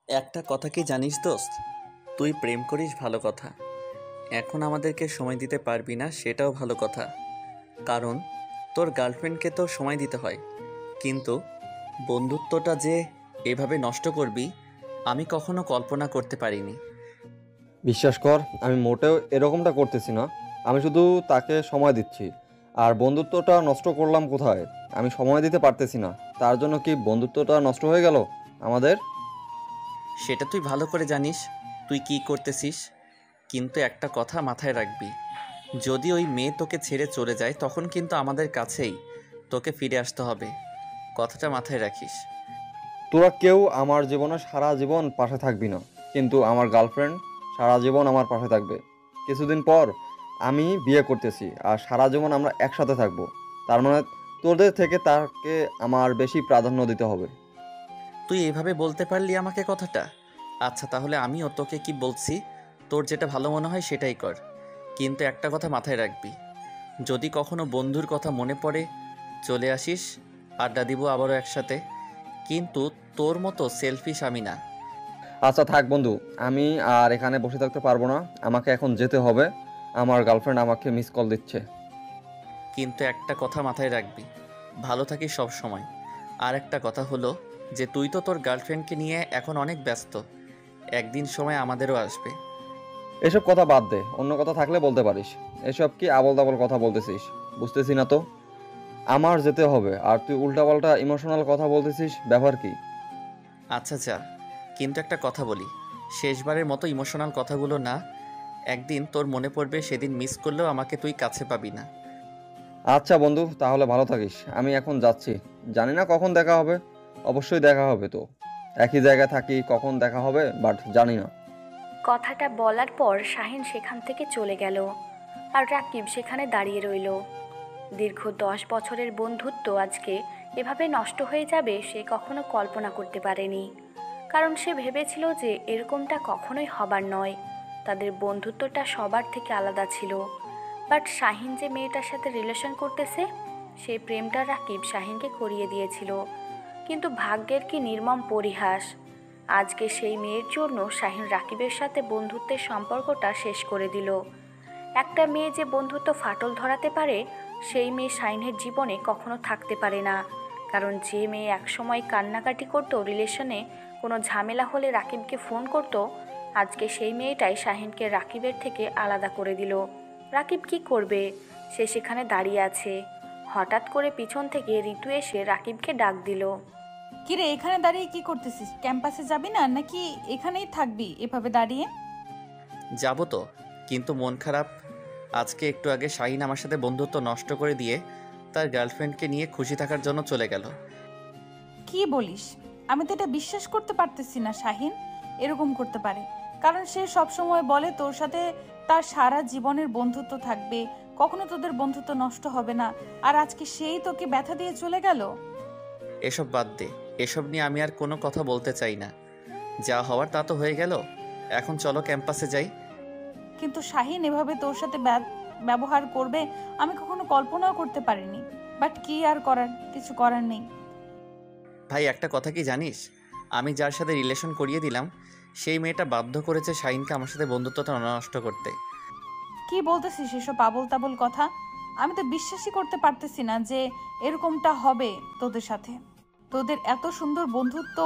একটা কথা কি জানিস দোস্ত? তুই প্রেম করিস ভালো কথা, এখন আমাদেরকে সময় দিতে পারবি না সেটাও ভালো কথা। কারণ তোর গার্লফ্রেন্ডকে তো সময় দিতে হয়, কিন্তু বন্ধুত্বটা যে এভাবে নষ্ট করবি আমি কখনো কল্পনা করতে পারিনি। বিশ্বাস কর, আমি মোটেও এরকমটা করতেছি না। আমি শুধু তাকে সময় দিচ্ছি। আর বন্ধুত্বটা নষ্ট করলাম কোথায়? আমি সময় দিতে পারতেছি না, তার জন্য কি বন্ধুত্বটা নষ্ট হয়ে গেল আমাদের? সেটা তুই ভালো করে জানিস তুই কি করতেছিস, কিন্তু একটা কথা মাথায় রাখবি, যদি ওই মেয়ে তোকে ছেড়ে চলে যায় তখন কিন্তু আমাদের কাছেই তোকে ফিরে আসতে হবে। কথাটা মাথায় রাখিস। তোরা কেউ আমার জীবনে সারা জীবন পাশে থাকবি না, কিন্তু আমার গার্লফ্রেন্ড সারা জীবন আমার পাশে থাকবে। কিছুদিন পর আমি বিয়ে করতেছি, আর সারা জীবন আমরা একসাথে থাকবো। তার মানে তোদের থেকে তাকে আমার বেশি প্রাধান্য দিতে হবে। তুই এভাবে বলতে পারলি আমাকে কথাটা? আচ্ছা তাহলে আমিও তোকে কি বলছি, তোর যেটা ভালো মনে হয় সেটাই কর, কিন্তু একটা কথা মাথায় রাখবি, যদি কখনো বন্ধুর কথা মনে পড়ে চলে আসিস, আড্ডা দিব আবারও একসাথে, কিন্তু তোর মতো সেলফিশ আমি না। আচ্ছা থাক বন্ধু, আমি আর এখানে বসে থাকতে পারবো না। আমাকে এখন যেতে হবে। আমার গার্লফ্রেন্ড আমাকে মিস কল দিচ্ছে। কিন্তু একটা কথা মাথায় রাখবি, ভালো থাকিস সব সময়। আর একটা কথা হলো যে তুই তো তোর গার্লফ্রেন্ডকে নিয়ে এখন অনেক ব্যস্ত, একদিন সময় আমাদেরও আসবে। এসব কথা বাদ দে, অন্য কথা থাকলে বলতে পারিস। এসব কি আবল তাবল কথা বলতেছিস? বুঝতেছি না তো। আমার যেতে হবে আর তুই উল্টাপাল্টা ইমোশনাল কথা বলতেছিস, ব্যাপার কি? আচ্ছা যা, কিন্তু একটা কথা বলি, শেষবারের মতো ইমোশনাল কথাগুলো না, একদিন তোর মনে পড়বে সেদিন মিস করলেও আমাকে তুই কাছে পাবি না। আচ্ছা বন্ধু, তাহলে ভালো থাকিস। আমি এখন যাচ্ছি। জানি না কখন দেখা হবে। অবশ্যই দেখা হবে তো। একই জায়গায় থাকি, কখন দেখা হবে বাট জানি না। কথাটা বলার পর শাহিন সেখান থেকে চলে গেল, আর রাকিব সেখানে দাঁড়িয়ে রইল। দীর্ঘ 10 বছরের বন্ধুত্ব আজকে এভাবে নষ্ট হয়ে যাবে সে কখনো কল্পনা করতে পারেনি। কারণ সে ভেবেছিল যে এরকমটা কখনোই হবার নয়, তাদের বন্ধুত্বটা সবার থেকে আলাদা ছিল। বাট শাহিন যে মেয়েটার সাথে রিলেশন করতেছে, সেই প্রেমটা রাকিব শাহিনকে করিয়ে দিয়েছিল। কিন্তু ভাগ্যের কি নির্মম পরিহাস, আজকে সেই মেয়ের জন্য শাহিন রাকিবের সাথে বন্ধুত্বের সম্পর্কটা শেষ করে দিল। একটা মেয়ে যে বন্ধুত্ব ফাটল ধরাতে পারে, সেই মেয়ে শাহিনের জীবনে কখনো থাকতে পারে না। কারণ যে মেয়ে একসময় কান্নাকাটি করতো, রিলেশনে কোনো ঝামেলা হলে রাকিবকে ফোন করতো, আজকে সেই মেয়েটাই শাহিনকে রাকিবের থেকে আলাদা করে দিল। রাকিব কি করবে? সে সেখানে দাঁড়িয়ে আছে। হঠাৎ করে পিছন থেকে ঋতু এসে রাকিবকে ডাক দিল। কিরে, এখানে দাঁড়িয়ে কি করতেছিস? ক্যাম্পাসে যাবি না নাকি এখানেই থাকবি এভাবে দাঁড়িয়ে? যাবো তো, কিন্তু মন খারাপ। আজকে একটু আগে শাহিন আমার সাথে বন্ধুত্ব নষ্ট করে দিয়ে তার গার্লফ্রেন্ডকে নিয়ে খুশি থাকার জন্য চলে গেল। কি বলিস? আমি তো এটা বিশ্বাস করতে পারতেছি না শাহিন এরকম করতে পারে। কারণ সে সব সময় বলে তোর সাথে তার সারা জীবনের বন্ধুত্ব থাকবে, কখনো তোদের বন্ধুত্ব নষ্ট হবে না। আর আজকে সেই তোকে ব্যথা দিয়ে চলে গেল। এসব বাদ দে, এসব নিয়ে আমি আর কোনো কথা বলতে চাই না। যা হওয়ার তা তো হয়ে গেল, এখন চলো ক্যাম্পাসে যাই। কিন্তু শাহিন এভাবে তোর সাথে ব্যবহার করবে আমি কখনো কল্পনাও করতে পারিনি। বাট কি আর করার, কিছু করার নেই। ভাই একটা কথা কি জানিস, আমি যার সাথে রিলেশন করিয়ে দিলাম সেই মেয়েটা বাধ্য করেছে শাহিনকে আমার সাথে বন্ধুত্বটা নষ্ট করতে। কি বলতেছিস এসব আবোল তাবোল কথা? আমি তো বিশ্বাসই করতে পারতেছি না যে এরকমটা হবে তোদের সাথে। তোদের এত সুন্দর বন্ধুত্ব,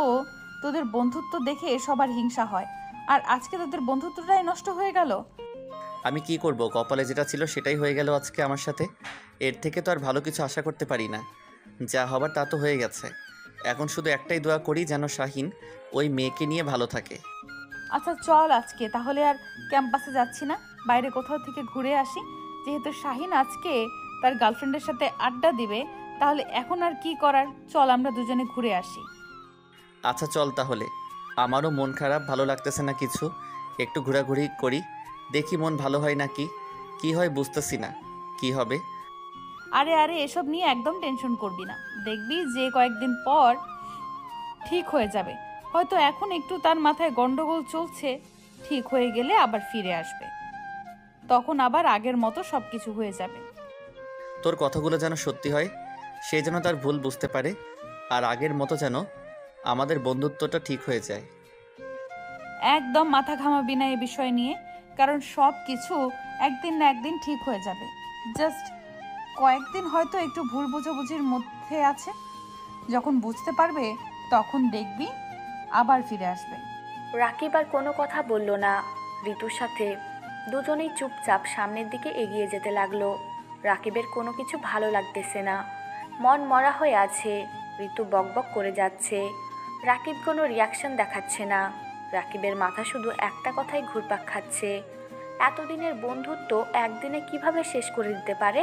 তোদের বন্ধুত্ব দেখে সবার হিংসা হয়, আর আজকে তোদের বন্ধুত্বটাই নষ্ট হয়ে গেল। আমি কি করব, কপালে যেটা ছিল সেটাই হয়ে গেল আজকে আমার সাথে। এর থেকে তো আর ভালো কিছু আশা করতে পারি না। যা হবার তা তো হয়ে গেছে, এখন শুধু একটাই দোয়া করি যেন শাহিন ওই মেয়েকে নিয়ে ভালো থাকে। আচ্ছা চল আজকে তাহলে আর ক্যাম্পাসে যাচ্ছি না, বাইরে কোথাও থেকে ঘুরে আসি। যেহেতু শাহিন আজকে তার গার্লফ্রেন্ডের সাথে আড্ডা দিবে, তাহলে এখন আর কি করার, চল আমরা দুজনে ঘুরে আসি। আচ্ছা চল তাহলে, আমারও মন খারাপ, ভালো লাগতেছে না কিছু, একটু ঘোরাঘুরি করি, দেখি মন ভালো হয় নাকি কি হয়, বুঝতেছি না কি হবে। আরে আরে, এসব নিয়ে একদম টেনশন করবি না, দেখবি যে কয়েকদিন পর ঠিক হয়ে যাবে। হয়তো এখন একটু তার মাথায় গন্ডগোল চলছে, ঠিক হয়ে গেলে আবার ফিরে আসবে, তখন আবার আগের মতো সবকিছু হয়ে যাবে। তোর কথাগুলো যেন সত্যি হয়, সে যেন তার ভুল বুঝতে পারে, আর আগের মতো যেন আমাদের বন্ধুত্বটা ঠিক হয়ে যায়। একদম মাথা ঘামাবি না এ বিষয় নিয়ে, কারণ সব কিছু একদিন না একদিন ঠিক হয়ে যাবে। জাস্ট কয়েকদিন হয়তো একটু ভুল বোঝাবুঝির মধ্যে আছে, যখন বুঝতে পারবে তখন দেখবি আবার ফিরে আসবে। রাকিব আর কোনো কথা বলল না। ঋতুর সাথে দুজনেই চুপচাপ সামনের দিকে এগিয়ে যেতে লাগলো। রাকিবের কোনো কিছু ভালো লাগতেছে না, মন মরা হয়ে আছে। ঋতু বকবক করে যাচ্ছে, রাকিব কোনো রিয়াকশন দেখাচ্ছে না। রাকিবের মাথা শুধু একটা কথাই ঘুরপাক খাচ্ছে, এতদিনের বন্ধুত্ব একদিনে কিভাবে শেষ করে দিতে পারে?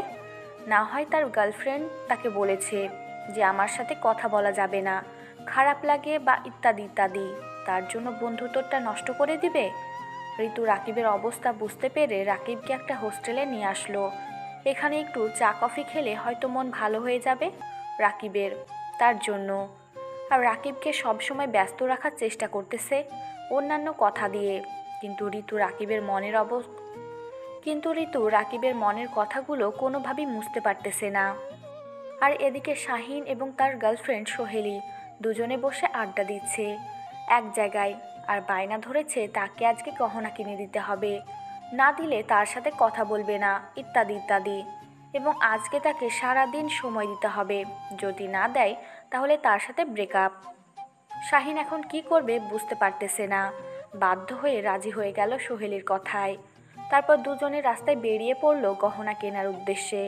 না হয় তার গার্লফ্রেন্ড তাকে বলেছে যে আমার সাথে কথা বলা যাবে না, খারাপ লাগে বা ইত্যাদি ইত্যাদি, তার জন্য বন্ধুত্বটা নষ্ট করে দিবে। ঋতু রাকিবের অবস্থা বুঝতে পেরে রাকিবকে একটা হোস্টেলে নিয়ে আসলো। এখানে একটু চা কফি খেলে হয়তো মন ভালো হয়ে যাবে রাকিবের, তার জন্য। আর রাকিবকে সবসময় ব্যস্ত রাখার চেষ্টা করতেছে অন্যান্য কথা দিয়ে, কিন্তু ঋতু রাকিবের মনের কথাগুলো কোনোভাবেই বুঝতে পারতেছে না। আর এদিকে শাহিন এবং তার গার্লফ্রেন্ড সোহেলি দুজনে বসে আড্ডা দিচ্ছে এক জায়গায়, আর বায়না ধরেছে তাকে আজকে গহনা কিনে দিতে হবে, না দিলে তার সাথে কথা বলবে না, ইত্যাদি ইত্যাদি। এবং আজকে তাকে সারা দিন সময় দিতে হবে, যদি না দেয় তাহলে তার সাথে ব্রেকআপ। শাহিন এখন কি করবে বুঝতে পারতেছে না, বাধ্য হয়ে রাজি হয়ে গেল সোহেলির কথায়। তারপর দুজনে রাস্তায় বেরিয়ে পড়লো গহনা কেনার উদ্দেশ্যে।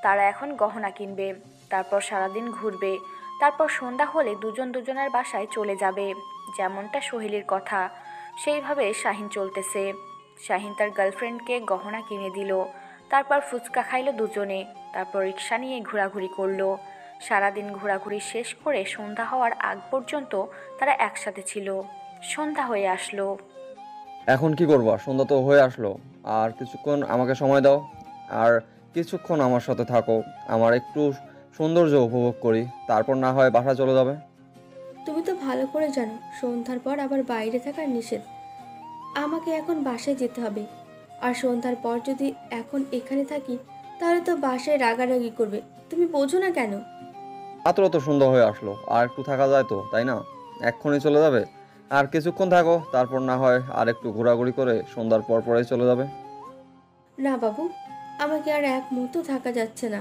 তারা এখন গহনা কিনবে, তারপর সারাদিন ঘুরবে, তারপর সন্ধ্যা হলে দুজন দুজনের বাসায় চলে যাবে। যেমনটা সোহেলির কথা সেইভাবে শাহিন চলতেছে। শাহিন তার গার্লফ্রেন্ডকে গহনা কিনে দিল, তারপর ফুচকা খাইলো দুজনে, তারপর রিক্সা নিয়ে ঘোরাঘুরি করলো। সারাদিন ঘোরাঘুরি শেষ করে সন্ধ্যা হওয়ার আগ পর্যন্ত তারা একসাথে ছিল। সন্ধ্যা হয়ে আসলো। এখন কি করবা? সন্ধ্যা তো হয়ে আসলো, আর কিছুক্ষণ আমাকে সময় দাও, আর কিছুক্ষণ আমার সাথে থাকো, আমার একটু সৌন্দর্য উপভোগ করি, তারপর না হয় বাসা চলে যাবে। তুমি তো ভালো করে জানো সন্ধ্যার পর আবার বাইরে থাকার নিষেধ। আমাকে এখন বাসায় যেতে হবে, আর সন্ধ্যার পর যদি এখন এখানে থাকি তাহলে তো বাসায় রাগারাগি করবে। তুমি বোঝো না কেন? মাত্র তো সন্ধ্যা হয়ে আসলো, আর একটু থাকা যায় তো, তাই না? এক্ষুনি চলে যাবে? আর কিছুক্ষণ থাকো, তারপর না হয় আর একটু ঘোরাঘুরি করে সন্ধ্যার পর পরেই চলে যাবে। না বাবু, আমাকে আর এক মুহূর্ত থাকা যাচ্ছে না,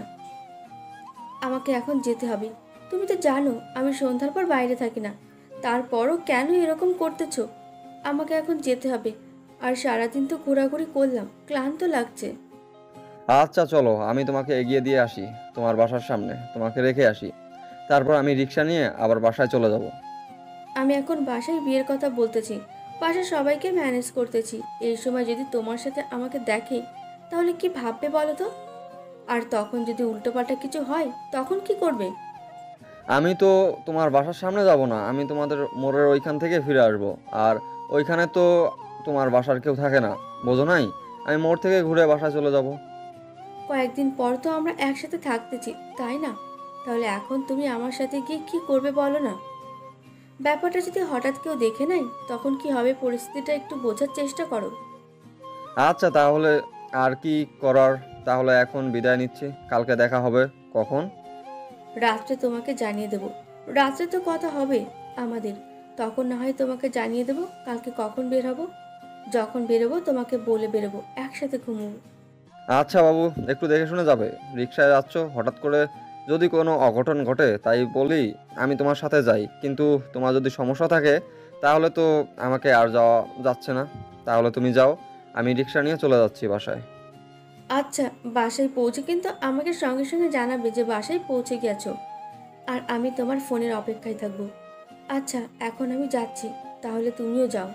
আমাকে এখন যেতে হবে। তুমি তো জানো আমি সন্ধ্যার পর বাইরে থাকি না, তারপরও কেন এরকম করতেছো? আমাকে এখন যেতে হবে, আর সারাদিন তো ঘোরাঘুরি করলাম, ক্লান্ত লাগছে। আচ্ছা চলো, আমি তোমাকে এগিয়ে দিয়ে আসি তোমার বাসার সামনে, তোমাকে রেখে আসি, তারপর আমি রিক্সা নিয়ে আবার বাসায় চলে যাব। আমি এখন বাসায় বিয়ের কথা বলতেছি, বাসার সবাইকে ম্যানেজ করতেছি। এই সময় যদি তোমার সাথে আমাকে দেখে তাহলে কি ভাববে বলো তো? আর তখন যদি উল্টোপাল্টা কিছু হয় তখন কি করবে? আমি তো তোমার বাসার সামনে যাব না, আমি তোমাদের মোড়ের ওইখান থেকে ফিরে আসব। আর ওইখানে তো তোমার বাসার কেউ থাকে না, বোঝো নাই? আমি মোড় থেকে ঘুরে বাসায় চলে যাব। কয়েকদিন পর তো আমরা একসাথে থাকতেছি, তাই না? তাহলে এখন তুমি আমার সাথে গিয়ে কি করবে বলো না? ব্যাপারটা যদি হঠাৎ কেউ দেখে নেয় তখন কি হবে পরিস্থিতিটা একটু বোঝার চেষ্টা করো। আচ্ছা তাহলে আর কি করার, তাহলে এখন বিদায় নিচ্ছি, কালকে দেখা হবে। কখন? রাত্রে তোমাকে জানিয়ে দেব। রাত্রে তো কথা হবে আমাদের, তখন না হয় তোমাকে জানিয়ে দেব কালকে কখন বের হব। যখন বেরোবো তোমাকে বলে বেরোবো, একসাথে ঘুমবো। আচ্ছা বাবু, একটু দেখে শুনে যাবে। রিক্সায় যাচ্ছ, হঠাৎ করে যদি কোনো অঘটন ঘটে তাই বলি আমি তোমার সাথে যাই, কিন্তু তোমার যদি সমস্যা থাকে তাহলে তো আমাকে আর যাওয়া যাচ্ছে না। তাহলে তুমি যাও, আমি রিক্সা নিয়ে চলে যাচ্ছি বাসায়। আচ্ছা, বাসায় পৌঁছে কিন্তু আমাকে সঙ্গে সঙ্গে জানাবে যে বাসায় পৌঁছে গেছো, আর আমি তোমার ফোনের অপেক্ষায় থাকবো। আচ্ছা, এখন আমি যাচ্ছি, তাহলে তুমিও যাও।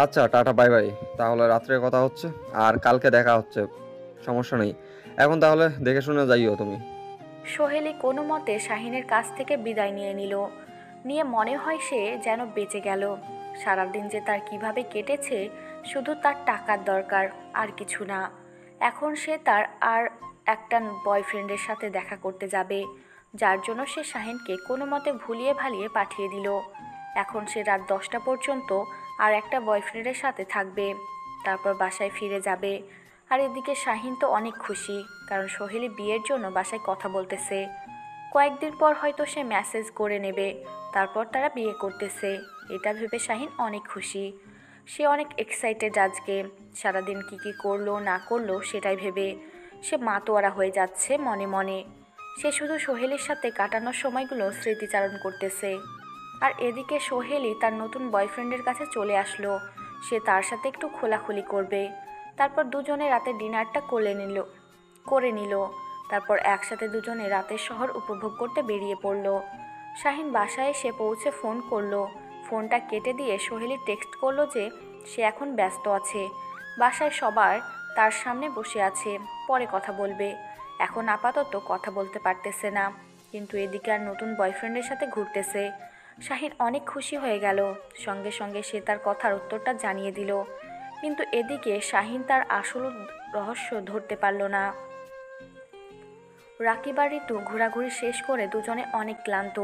আচ্ছা টাটা, বাই বাই। তাহলে রাত্রে কথা হচ্ছে, আর কালকে দেখা হচ্ছে, সমস্যা নেই। এখন তাহলে দেখে শুনে যাইও তুমি। সোহেলি কোনো মতে শাহিনের কাছ থেকে বিদায় নিয়ে নিল। নিয়ে মনে হয় সে যেন বেঁচে গেল। সারাদিন যে তার কিভাবে কেটেছে, শুধু তার টাকার দরকার, আর কিছু না। এখন সে তার আর একটা বয়ফ্রেন্ডের সাথে দেখা করতে যাবে, যার জন্য সে শাহিনকে কোনো মতে ভুলিয়ে ভালিয়ে পাঠিয়ে দিল। এখন সে রাত 10টা পর্যন্ত আর একটা বয়ফ্রেন্ডের সাথে থাকবে, তারপর বাসায় ফিরে যাবে। আর এদিকে শাহিন তো অনেক খুশি, কারণ সোহেলি বিয়ের জন্য বাসায় কথা বলতেছে। কয়েকদিন পর হয়তো সে মেসেজ করে নেবে, তারপর তারা বিয়ে করতেছে। এটা ভেবে শাহিন অনেক খুশি। সে অনেক এক্সাইটেড আজকে। সারাদিন কি করলো না করলো সেটাই ভেবে সে মাতোয়ারা হয়ে যাচ্ছে মনে মনে। সে শুধু সোহেলের সাথে কাটানোর সময়গুলো স্মৃতিচারণ করতেছে। আর এদিকে সোহেলই তার নতুন বয়ফ্রেন্ডের কাছে চলে আসলো। সে তার সাথে একটু খোলাখুলি করবে। তারপর দুজনে রাতে ডিনারটা করে নিল। তারপর একসাথে দুজনে রাতের শহর উপভোগ করতে বেরিয়ে পড়ল। শাহিন বাসায় এসে পৌঁছে ফোন করলো। ফোনটা কেটে দিয়ে সোহেলি টেক্সট করলো যে সে এখন ব্যস্ত আছে, বাসায় সবার তার সামনে বসে আছে, পরে কথা বলবে, এখন আপাতত কথা বলতে পারতেছে না। কিন্তু এদিকে আর নতুন বয়ফ্রেন্ডের সাথে ঘুরতেছে। শাহিন অনেক খুশি হয়ে গেল। সঙ্গে সঙ্গে সে তার কথার উত্তরটা জানিয়ে দিল। কিন্তু এদিকে শাহিন তার আসল রহস্য ধরতে পারল না। রাকিব আর ঋতু ঘোরাঘুরি শেষ করে দুজনে অনেক ক্লান্ত।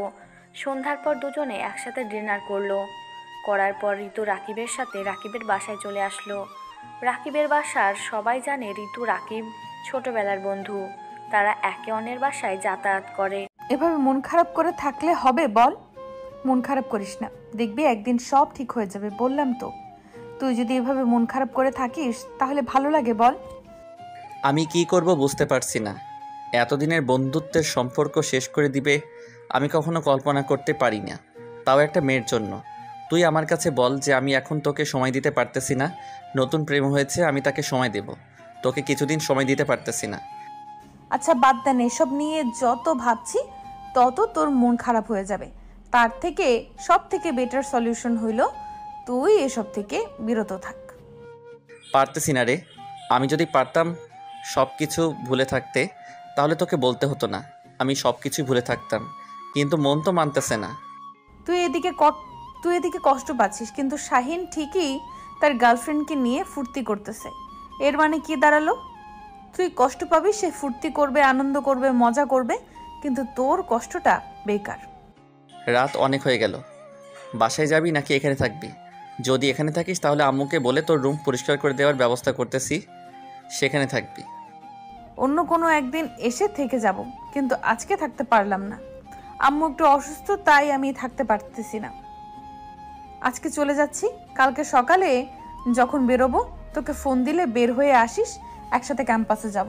সন্ধ্যার পর দুজনে একসাথে ডিনার করার পর ঋতু রাকিবের সাথে রাকিবের বাসায় চলে আসলো। রাকিবের বাসার সবাই জানে ঋতু রাকিব ছোটবেলার বন্ধু। তারা একে অন্যের বাসায় যাতায়াত করে। এভাবে মন খারাপ করে থাকলে হবে বল? মন খারাপ করিস না, দেখবি একদিন সব ঠিক হয়ে যাবে, বললাম তো। তুই যদি এভাবে মন খারাপ করে থাকিস তাহলে ভালো লাগে বল? আমি কি করব বুঝতে পারছি না। এতদিনের বন্ধুত্বের সম্পর্ক শেষ করে দিবে আমি কখনো কল্পনা করতে পারি না, তাও একটা মেয়ের জন্য। তুই আমার কাছে বল যে আমি এখন তোকে সময় দিতে পারতেছি না। নতুন প্রেম হয়েছে, আমি তাকে সময় দেব, তোকে কিছুদিন সময় দিতে পারতেছি না। আচ্ছা বাদ দেন, এসব নিয়ে যত ভাবছি তত তোর মন খারাপ হয়ে যাবে। তার থেকে সব থেকে বেটার সলিউশন হইল তুই এসব থেকে বিরত থাক। পারতেছি না রে। আমি যদি পারতাম সব কিছু ভুলে থাকতে তাহলে তোকে বলতে হতো না, আমি সব কিছুই ভুলে থাকতাম, কিন্তু মন তো মানতেছে না। তুই এদিকে কষ্ট পাচ্ছিস, কিন্তু শাহিন ঠিকই তার গার্লফ্রেন্ডকে নিয়ে ফুর্তি করতেছে। এর মানে কি দাঁড়ালো? তুই কষ্ট পাবি, সে ফুর্তি করবে, আনন্দ করবে, মজা করবে, কিন্তু তোর কষ্টটা বেকার। রাত অনেক হয়ে গেল, বাসায় যাবি নাকি এখানে থাকবি? যদি এখানে থাকিস তাহলে আম্মুকে বলে তোর রুম পরিষ্কার করে দেওয়ার ব্যবস্থা করতেছি, সেখানে থাকবি। অন্য কোনো একদিন এসে থেকে যাব, কিন্তু আজকে থাকতে পারলাম না। আম্মু একটু অসুস্থ, তাই আমি থাকতে পারতেছি না। আজকে চলে যাচ্ছি, কালকে সকালে যখন বেরোবো তোকে ফোন দিলে বের হয়ে আসিস, একসাথে ক্যাম্পাসে যাব।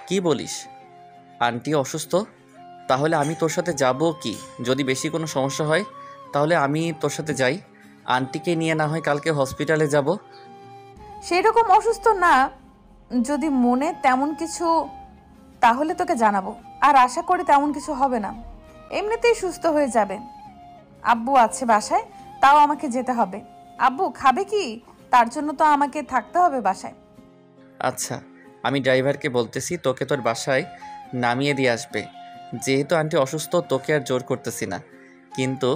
কি বলিস? আন্টি অসুস্থ? তাহলে আমি তোর সাথে যাব কি? যদি বেশি কোনো সমস্যা হয় তাহলে আমি তোর সাথে যাই, আন্টিকে নিয়ে না হয় কালকে হসপিটালে যাব। সেই রকম অসুস্থ না, যদি মনে তেমন কিছু তাহলে তোকে জানাবো, আর আশা করি তেমন কিছু হবে না, এমনিতেই সুস্থ হয়ে যাবে। আব্বু আছে বাসায়, তাও আমাকে যেতে হবে। আব্বু খাবে কি? তার জন্য তো আমাকে থাকতে হবে বাসায়। আচ্ছা, আমি ড্রাইভারকে বলতেছি তোকে তোর বাসায় নামিয়ে দিয়ে আসবে। যেহেতু আন্টি অসুস্থ তোকে আর জোর করতেছি না, কিন্তু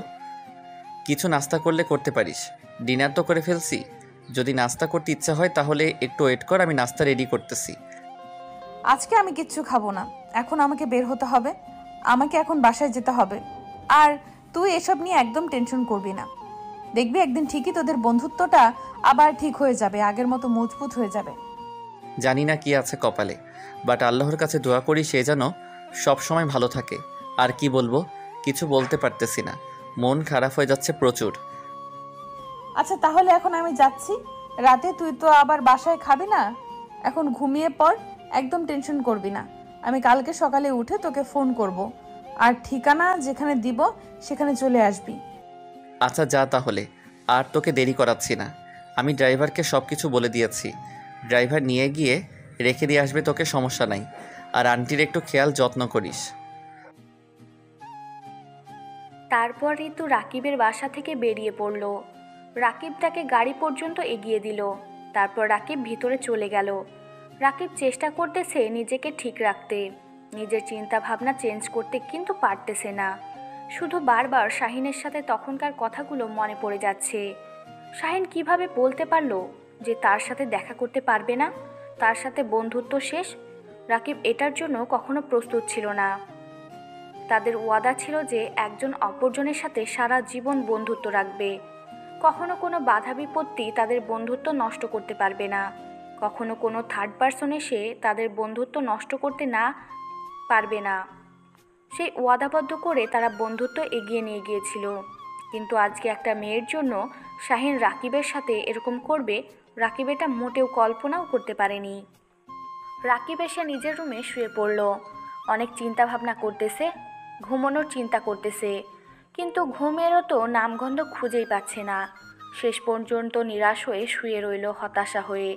কিছু নাস্তা করলে করতে পারিস। ডিনার তো করে ফেলছি, যদি নাস্তা করতে ইচ্ছা হয় তাহলে একটু ওয়েট কর, আমি নাস্তা রেডি করতেছি। আজকে আমি কিচ্ছু খাবো না, এখন আমাকে বের হতে হবে, আমাকে এখন বাসায় যেতে হবে। আর তুই এসব নিয়ে একদম টেনশন করবি না, দেখবি একদিন ঠিকই তোদের বন্ধুত্বটা আবার ঠিক হয়ে যাবে, আগের মতো মজবুত হয়ে যাবে। জানি না কি আছে কপালে, বাট আল্লাহর কাছে দোয়া করি সে যেন সব সময় ভালো থাকে। আর কি বলবো, কিছু বলতে পারতেছি না, মন খারাপ হয়ে যাচ্ছে প্রচুর। আচ্ছা তাহলে এখন আমি যাচ্ছি, রাতে তুই তো আবার বাসায় খাবি না, এখন ঘুমিয়ে পড়, একদম টেনশন করবি না। আমি কালকে সকালে উঠে তোকে ফোন করব, আর ঠিকানা যেখানে দিব সেখানে চলে আসবি। আচ্ছা যা তাহলে, আর তোকে দেরি করাচ্ছি না। আমি ড্রাইভারকে সব কিছু বলে দিয়েছি, ড্রাইভার নিয়ে গিয়ে রেখে দিয়ে আসবে তোকে, সমস্যা নাই। আর আন্টির একটু খেয়াল যত্ন করিস। তারপর ঋতু রাকিবের বাসা থেকে বেরিয়ে পড়ল। রাকিব তাকে গাড়ি পর্যন্ত এগিয়ে দিল। তারপর রাকিব ভিতরে চলে গেল। রাকিব চেষ্টা করতেছে নিজেকে ঠিক রাখতে, নিজের চিন্তা ভাবনা চেঞ্জ করতে, কিন্তু পারতেছে না। শুধু বারবার শাহিনের সাথে তখনকার কথাগুলো মনে পড়ে যাচ্ছে। শাহিন কিভাবে বলতে পারলো যে তার সাথে দেখা করতে পারবে না, তার সাথে বন্ধুত্ব শেষ? রাকিব এটার জন্য কখনো প্রস্তুত ছিল না। তাদের ওয়াদা ছিল যে একজন অপরজনের সাথে সারা জীবন বন্ধুত্ব রাখবে। কখনো কোনো বাধা বিপত্তি তাদের বন্ধুত্ব নষ্ট করতে পারবে না। কখনো কোনো থার্ড পারসন এসে তাদের বন্ধুত্ব নষ্ট করতে না পারবে না। সেই ওয়াদাবদ্ধ করে তারা বন্ধুত্ব এগিয়ে নিয়ে গিয়েছিল। কিন্তু আজকে একটা মেয়ের জন্য শাহিন রাকিবের সাথে এরকম করবে, রাকিব এটা মোটেও কল্পনাও করতে পারেনি। রাকিব এসে নিজের রুমে শুয়ে পড়ল। অনেক চিন্তা ভাবনা করতেছে, ঘুমানোর চিন্তা করতেছে, কিন্তু ঘুমেরও তো নামগন্ধ খুঁজেই পাচ্ছে না। শেষ পর্যন্ত নিরাশ হয়ে শুয়ে রইল হতাশা হয়ে।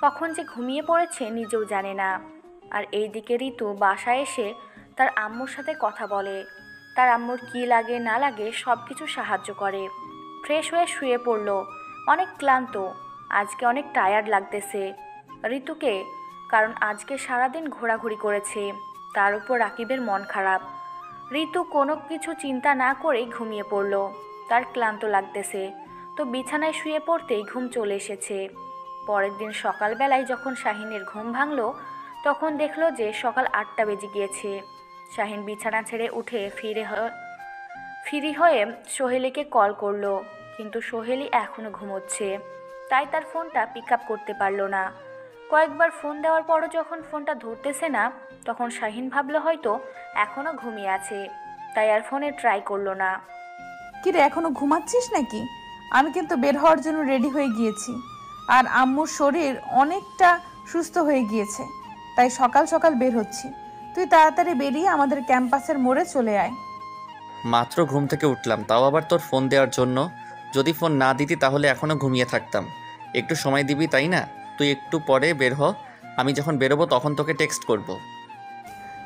কখন যে ঘুমিয়ে পড়েছে নিজেও জানে না। আর এইদিকে ঋতু বাসায় এসে তার আম্মুর সাথে কথা বলে। তার আম্মুর কী লাগে না লাগে সব কিছু সাহায্য করে। ফ্রেশ হয়ে শুয়ে পড়ল। অনেক ক্লান্ত, আজকে অনেক টায়ার্ড লাগতেছে ঋতুকে, কারণ আজকে সারাদিন ঘোরাঘুরি করেছে। তার উপর রাকিবের মন খারাপ। ঋতু কোনো কিছু চিন্তা না করেই ঘুমিয়ে পড়ল। তার ক্লান্ত লাগতেছে, তো বিছানায় শুয়ে পড়তেই ঘুম চলে এসেছে। পরের দিন সকালবেলায় যখন শাহিনের ঘুম ভাঙল, তখন দেখল যে সকাল 8টা বেজে গিয়েছে। শাহিন বিছানা ছেড়ে উঠে ফ্রি হয়ে সোহেলিকে কল করলো, কিন্তু সোহেলি এখনও ঘুমোচ্ছে, তাই তার ফোনটা পিক আপ করতে পারল না। কয়েকবার ফোন দেওয়ার পরও যখন ফোনটা ধরতেছে না, তখন শাহিন ভাবলো হয়তো এখনও ঘুমিয়ে আছে, তাই আর ফোনে ট্রাই করলো না। কিরে, এখনো ঘুমাচ্ছিস নাকি? আমি কিন্তু বের হওয়ার জন্য রেডি হয়ে গিয়েছি। আর আম্মুর শরীর অনেকটা সুস্থ হয়ে গিয়েছে, তাই সকাল সকাল বের হচ্ছি। তুই তাড়াতাড়ি বেরিয়ে আমাদের ক্যাম্পাসের মোড়ে চলে আয়। মাত্র ঘুম থেকে উঠলাম, তাও আবার তোর ফোন দেওয়ার জন্য। যদি ফোন না দিতি তাহলে এখনও ঘুমিয়ে থাকতাম। একটু সময় দিবি তাই না? তুই একটু পরে বের হ, আমি যখন বেরোবো তখন তোকে টেক্সট করব।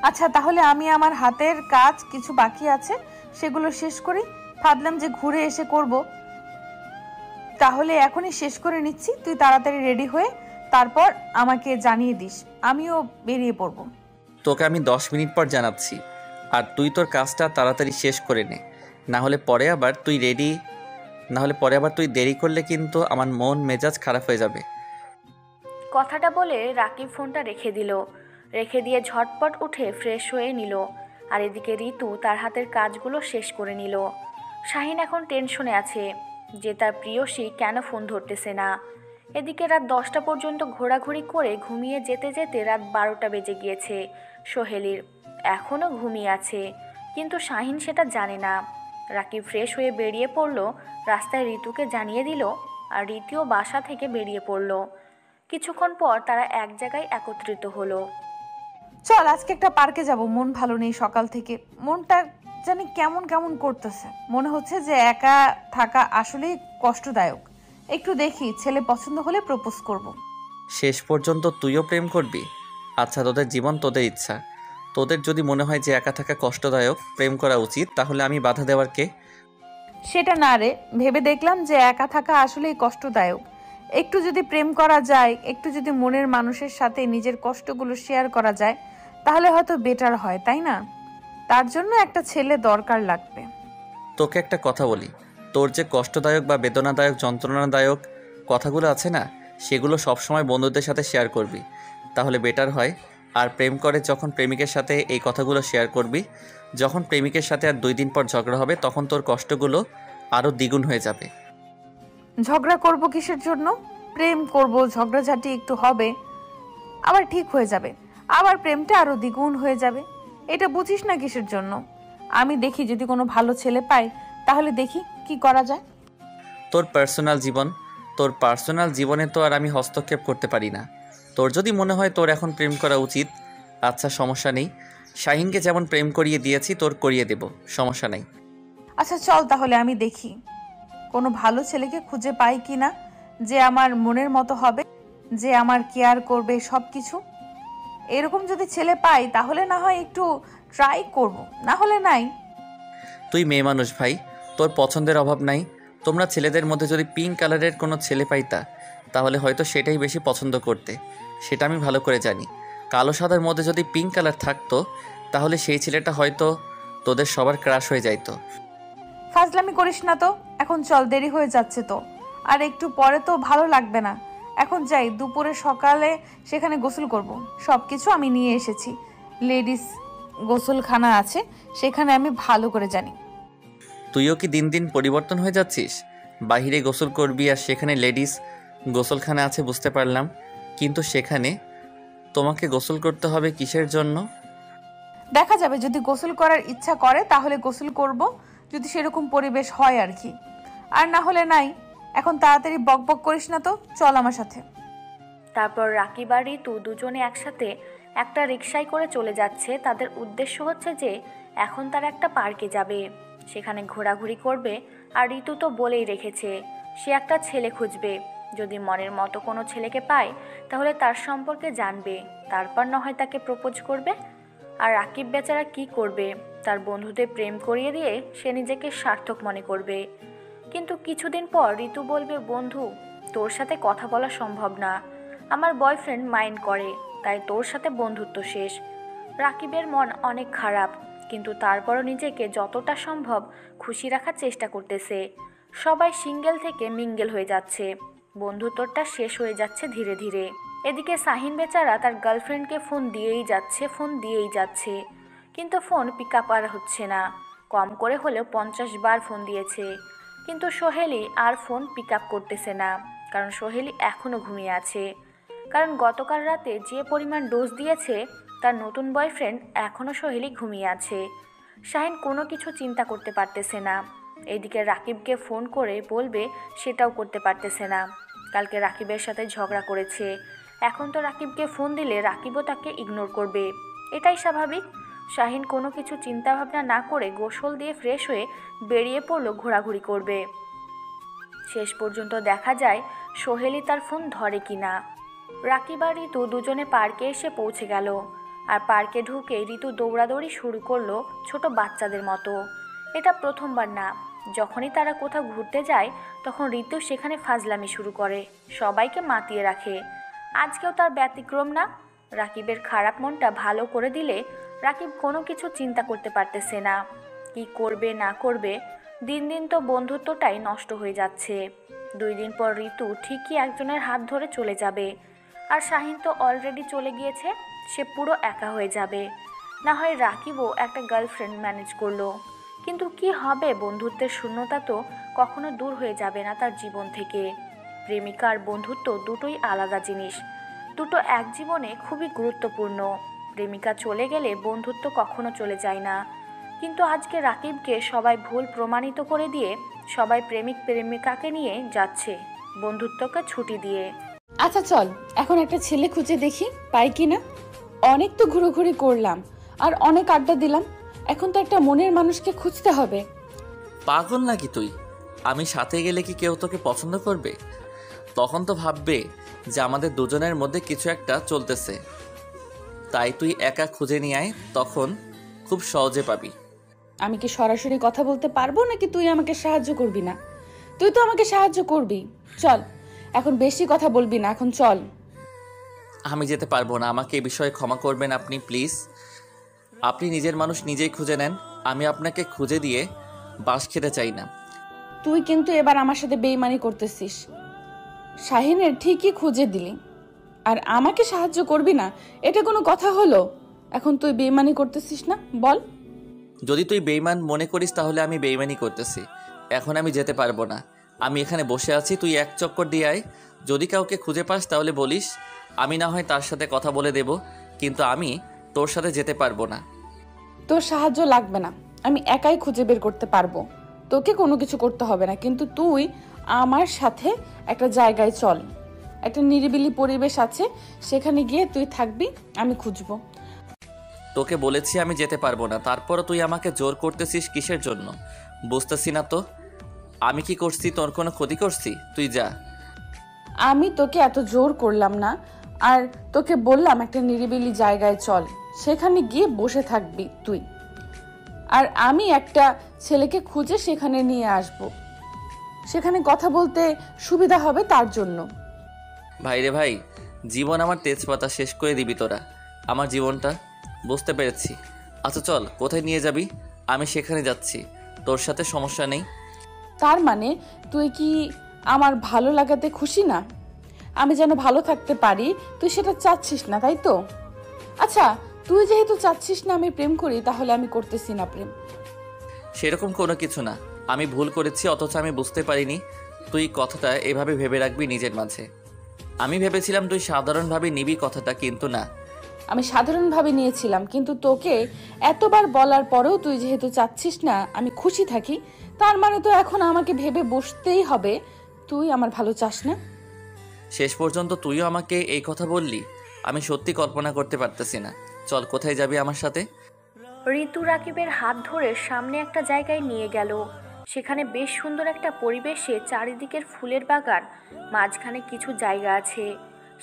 আচ্ছা, তাহলে আমি আমার হাতের কাজ কিছু বাকি আছে সেগুলো শেষ করি। ভাবলাম যে ঘুরে এসে করব, তাহলে এখনই শেষ করে নিচ্ছি। তুই তাড়াতাড়ি রেডি হয়ে তারপর আমাকে জানিয়ে দিস, আমিও বেরিয়ে পড়ব। তোকে আমি 10 মিনিট পর জানাচ্ছি, আর তুই তোর কাজটা তাড়াতাড়ি শেষ করে নে, না হলে পরে আবার তুই দেরি করলে কিন্তু আমার মন মেজাজ খারাপ হয়ে যাবে। কথাটা বলে রাকিব ফোনটা রেখে দিল। রেখে দিয়ে ঝটপট উঠে ফ্রেশ হয়ে নিল। আর এদিকে ঋতু তার হাতের কাজগুলো শেষ করে নিল। শাহিন এখন টেনশনে আছে যে তার প্রিয়সী কেন ফোন ধরতেছে না। এদিকে রাত 10টা পর্যন্ত ঘোরাঘুরি করে ঘুমিয়ে যেতে যেতে রাত 12টা বেজে গিয়েছে সোহেলির। এখনও ঘুমিয়ে আছে, কিন্তু শাহিন সেটা জানে না। রাকিব ফ্রেশ হয়ে বেরিয়ে পড়ল, রাস্তায় ঋতুকে জানিয়ে দিল, আর ঋতুও বাসা থেকে বেরিয়ে পড়ল। কিছুক্ষণ পর তারা এক জায়গায় একত্রিত হলো। চল আজকে একটা পার্কে যাব, মন ভালো নেই সকাল থেকে। মনটা জানি কেমন কেমন করতেছে, মনে হচ্ছে যে একা থাকা আসলেই কষ্টদায়ক। একটু দেখি, ছেলে পছন্দ হলে প্রপোজ করব। শেষ পর্যন্ত তুইও প্রেম করবি? আচ্ছা, তোদের জীবন তোদের ইচ্ছা। তোদের যদি মনে হয় যে একা থাকা কষ্টদায়ক, প্রেম করা উচিত, তাহলে আমি বাধা দেওয়ার কে? সেটা না রে, ভেবে দেখলাম যে একা থাকা আসলেই কষ্টদায়ক। একটু যদি প্রেম করা যায়, একটু যদি মনের মানুষের সাথে নিজের কষ্টগুলো শেয়ার করা যায়, তাহলে হয়তো বেটার হয়, তাই না? তার জন্য একটা ছেলে দরকার লাগবে। তোকে একটা কথা বলি, তোর যে কষ্টদায়ক বা বেদনাদায়ক যন্ত্রণাদায়ক কথাগুলো আছে না, সেগুলো সবসময় বন্ধুদের সাথে শেয়ার করবি, তাহলে বেটার হয়। আর প্রেম করে যখন প্রেমিকের সাথে এই কথাগুলো শেয়ার করবি, যখন প্রেমিকের সাথে আর 2 দিন পর ঝগড়া হবে, তখন তোর কষ্টগুলো আরও দ্বিগুণ হয়ে যাবে। ঝগড়া করব কিসের জন্য? প্রেম করব, ঝগড়াঝাটি একটু হবে, আবার ঠিক হয়ে যাবে, আবার প্রেমটা আরো দ্বিগুণ হয়ে যাবে। এটা বুঝিস না কিসের জন্য? আমি দেখি যদি কোনো ভালো ছেলে পাই, তাহলে দেখি কি করা যায়। তোর পার্সোনাল জীবনে তো আর আমি হস্তক্ষেপ করতে পারি না। তোর যদি মনে হয় তোর এখন প্রেম করা উচিত, আচ্ছা সমস্যা নেই। শাহিনকে যেমন প্রেম করিয়ে দিয়েছি, তোর করিয়ে দেব, সমস্যা নেই। আচ্ছা চল তাহলে, আমি দেখি কোনো ভালো ছেলেকে খুঁজে পাই কিনা, যে আমার মনের মতো হবে, যে আমার কেয়ার করবে সব কিছু। এরকম যদি ছেলে পাই তাহলে না হয় একটু ট্রাই করব, না হলে নাই। তুই মেয়ে মানুষ ভাই, তোর পছন্দের অভাব নাই। তোমরা ছেলেদের মধ্যে যদি পিঙ্ক কালারের কোনো ছেলে পাইতা, তাহলে হয়তো সেটাই বেশি পছন্দ করতে, সেটা আমি ভালো করে জানি। কালো সাদার মধ্যে যদি পিঙ্ক কালার থাকতো, তাহলে সেই ছেলেটা হয়তো তোদের সবার ক্রাশ হয়ে যাইতো। ফাজলামি করিস না তো, এখন চল, দেরি হয়ে যাচ্ছে তো। আর একটু পরে তো ভালো লাগবে না। এখন যাই, দুপুরে সকালে সেখানে গোসল করব। সব কিছু আমি নিয়ে এসেছি, লেডিস গোসলখানা আছে, সেখানে আমি ভালো করে জানি। তুইও কি দিন দিন পরিবর্তন হয়ে যাচ্ছিস? বাহিরে গোসল করবি আর সেখানে লেডিস গোসলখানা আছে বুঝতে পারলাম, কিন্তু সেখানে তোমাকে গোসল করতে হবে কিসের জন্য? দেখা যাবে, যদি গোসল করার ইচ্ছা করে তাহলে গোসল করব, যদি সেরকম পরিবেশ হয় আর কি। আর না হলে নাই। এখন তাড়াতাড়ি বক বক করিস না তো, চল আমার সাথে। তারপর রাকিব আর ঋতু দুজনে একসাথে একটা রিকশায় করে চলে যাচ্ছে। তাদের উদ্দেশ্য হচ্ছে যে এখন তারা একটা পার্কে যাবে, সেখানে ঘোরাঘুরি করবে। আর ঋতু তো বলেই রেখেছে সে একটা ছেলে খুঁজবে, যদি মনের মতো কোনো ছেলেকে পায় তাহলে তার সম্পর্কে জানবে, তারপর না হয় তাকে প্রপোজ করবে। আর রাকিব বেচারা কি করবে, তার বন্ধুদের প্রেম করিয়ে দিয়ে সে নিজেকে সার্থক মনে করবে। কিন্তু কিছুদিন পর ঋতু বলবে, বন্ধু তোর সাথে কথা বলা সম্ভব না, আমার বয়ফ্রেন্ড মাইন্ড করে, তাই তোর সাথে বন্ধুত্ব শেষ। রাকিবের মন অনেক খারাপ, কিন্তু তারপরও নিজেকে যতটা সম্ভব খুশি রাখার চেষ্টা করতেছে। সবাই সিঙ্গেল থেকে মিঙ্গেল হয়ে যাচ্ছে, বন্ধুত্বটা শেষ হয়ে যাচ্ছে ধীরে ধীরে। এদিকে শাহিন বেচারা তার গার্লফ্রেন্ডকে ফোন দিয়েই যাচ্ছে, কিন্তু ফোন পিক আপ আর হচ্ছে না। কম করে হলেও 50 বার ফোন দিয়েছে, কিন্তু সোহেলি আর ফোন পিক আপ করতেছে না, কারণ সোহেলি এখনও ঘুমিয়ে আছে। কারণ গতকাল রাতে যে পরিমাণ ডোজ দিয়েছে, তার নতুন বয়ফ্রেন্ড এখনও সোহেলি ঘুমিয়ে আছে। শাহিন কোনো কিছু চিন্তা করতে পারতেছে না। এদিকে রাকিবকে ফোন করে বলবে, সেটাও করতে পারতেছে না। কালকে রাকিবের সাথে ঝগড়া করেছে, এখন তো রাকিবকে ফোন দিলে রাকিবও তাকে ইগনোর করবে, এটাই স্বাভাবিক। শাহিন কোনো কিছু চিন্তাভাবনা না করে গোসল দিয়ে ফ্রেশ হয়ে বেরিয়ে পড়লো ঘোরাঘুরি করবে। শেষ পর্যন্ত দেখা যায় সোহেলি তার ফোন ধরে কিনা। রাকিব আর ঋতু দুজনে পার্কে এসে পৌঁছে গেল। আর পার্কে ঢুকে ঋতু দৌড়াদৌড়ি শুরু করলো ছোট বাচ্চাদের মতো। এটা প্রথমবার না, যখনই তারা কোথাও ঘুরতে যায় তখন ঋতু সেখানে ফাজলামি শুরু করে, সবাইকে মাতিয়ে রাখে। আজকেও তার ব্যতিক্রম না। রাকিবের খারাপ মনটা ভালো করে দিলে রাকিব কোনো কিছু চিন্তা করতে পারতেছে না, কি করবে না করবে। দিন দিন তো বন্ধুত্বটাই নষ্ট হয়ে যাচ্ছে। 2 দিন পর ঋতু ঠিকই একজনের হাত ধরে চলে যাবে। আর শাহিন তো অলরেডি চলে গিয়েছে, সে পুরো একা হয়ে যাবে। না হয় রাকিবও একটা গার্লফ্রেন্ড ম্যানেজ করলো, কিন্তু কি হবে, বন্ধুত্বের শূন্যতা তো কখনো দূর হয়ে যাবে না তার জীবন থেকে। প্রেমিকা আর বন্ধুত্ব দুটোই আলাদা জিনিস, দুটো এক জীবনে খুবই গুরুত্বপূর্ণ। প্রেমিকা চলে গেলে বন্ধুত্ব কখনো চলে যায় না, কিন্তু আজকে রাকিবকে সবাই ভুল প্রমাণিত করে দিয়ে সবাই প্রেমিক প্রেমিকাকে নিয়ে যাচ্ছে বন্ধুত্বকে ছুটি দিয়ে। আচ্ছা চল, এখন একটা ছেলে খুঁজে দেখি পাই কি না। অনেক তো ঘুরোঘুরি করলাম আর অনেক আড্ডা দিলাম, এখন তো একটা মনের মানুষকে খুঁজতে হবে। পাগল নাকি তুই? আমি সাথে গেলে কি কেউ তোকে পছন্দ করবে? তখন তো ভাববে যে আমাদের দুজনের মধ্যে কিছু একটা চলতেছে। তাই তুই একা খুঁজে নিয়ে আয়, তখন খুব সহজে পাবি। আমি কি সরাসরি কথা বলতে পারবো নাকি তুই আমাকে সাহায্য করবি না? তুই তো আমাকে সাহায্য করবি। চল, এখন বেশি কথা বলবি না, এখন চল। আমি যেতে পারবো না, আমাকে এই বিষয়ে ক্ষমা করবেন আপনি প্লিজ। আপনি নিজের মানুষ নিজেই খুঁজে নেন, আমি আপনাকে খুঁজে দিয়ে বাঁশ খেতে চাই না। তুই কিন্তু এবার আমার সাথে বেইমানি করতেছিস। শাহিনের ঠিকই খুঁজে দিলি আর আমাকে সাহায্য করবি না, এটা কোনো কথা হলো? এখন তুই বেইমানি করতেছিস না, বল। যদি তুই বেইমান মনে করিস তাহলে আমি বেইমানি করতেছি। এখন আমি যেতে পারবো না, আমি এখানে বসে আছি, তুই এক চক্কর দিয়ে আয়। যদি কাউকে খুঁজে পাস তাহলে বলিস, আমি না হয় তার সাথে কথা বলে দেব, কিন্তু আমি তোর সাথে যেতে পারবো না। তোর সাহায্য লাগবে না, আমি একাই খুঁজে বের করতে পারবো, তোকে কোনো কিছু করতে হবে না। কিন্তু তুই আমার সাথে একটা জায়গায় চল, একটা নিরিবিলি পরিবেশ আছে, সেখানে গিয়ে তুই থাকবি, আমি খুঁজবো। তোকে বলেছি আমি যেতে পারবো না, তারপরও তুই আমাকে জোর করতেছিস কিসের জন্য বুঝতেছি না তো। আমি কি করছি? তোর কোনো ক্ষতি করছি? তুই যা। আমি তোকে এত জোর করলাম না, আর তোকে বললাম একটা নিরিবিলি জায়গায় চল, সেখানে গিয়ে বসে থাকবি তুই, আর আমি একটা ছেলেকে খুঁজে সেখানে নিয়ে আসব, সেখানে কথা বলতে সুবিধা হবে তার জন্য। ভাই রে ভাই, জীবন আমার তেজপাতা শেষ করে দিবি তোরা আমার জীবনটা। বুঝতে পেরেছি। আচ্ছা চল, কোথায় নিয়ে যাবি? আমি সেখানে যাচ্ছি, তোর সাথে সমস্যা নেই। তার মানে তুই কি আমার ভালো লাগাতে খুশি না? আমি যেন ভালো থাকতে পারি, তুই সেটা চাচ্ছিস না, তাই তো? আচ্ছা, তুই যেহেতু চাচ্ছিস না আমি প্রেম করি, তাহলে আমি করতেছি না প্রেম। সেরকম কোনো কিছু না, আমি ভুল করেছি, অথচ আমি বুঝতে পারিনি। তুই কথাটা এভাবে ভেবে রাখবি নিজের মাঝে। আমি ভেবেছিলাম তুই সাধারণভাবে নিবি কথাটা, কিন্তু না। আমি সাধারণভাবে নিয়েছিলাম, কিন্তু তোকে এতবার বলার পরেও তুই যেহেতু চাচ্ছিস না আমি খুশি থাকি, তার মানে তো এখন আমাকে ভেবে বসতেই হবে তুই আমার ভালো চাস না। শেষ পর্যন্ত তুইও আমাকে এই কথা বললি। আমি সত্যি কল্পনা করতে পারতেছি না। চল, কোথায় যাবি আমার সাথে? ঋতু রাকিবের হাত ধরে সামনে একটা জায়গায় নিয়ে গেল। সেখানে বেশ সুন্দর একটা পরিবেশে, চারিদিকের ফুলের বাগান, মাঝখানে কিছু জায়গা আছে।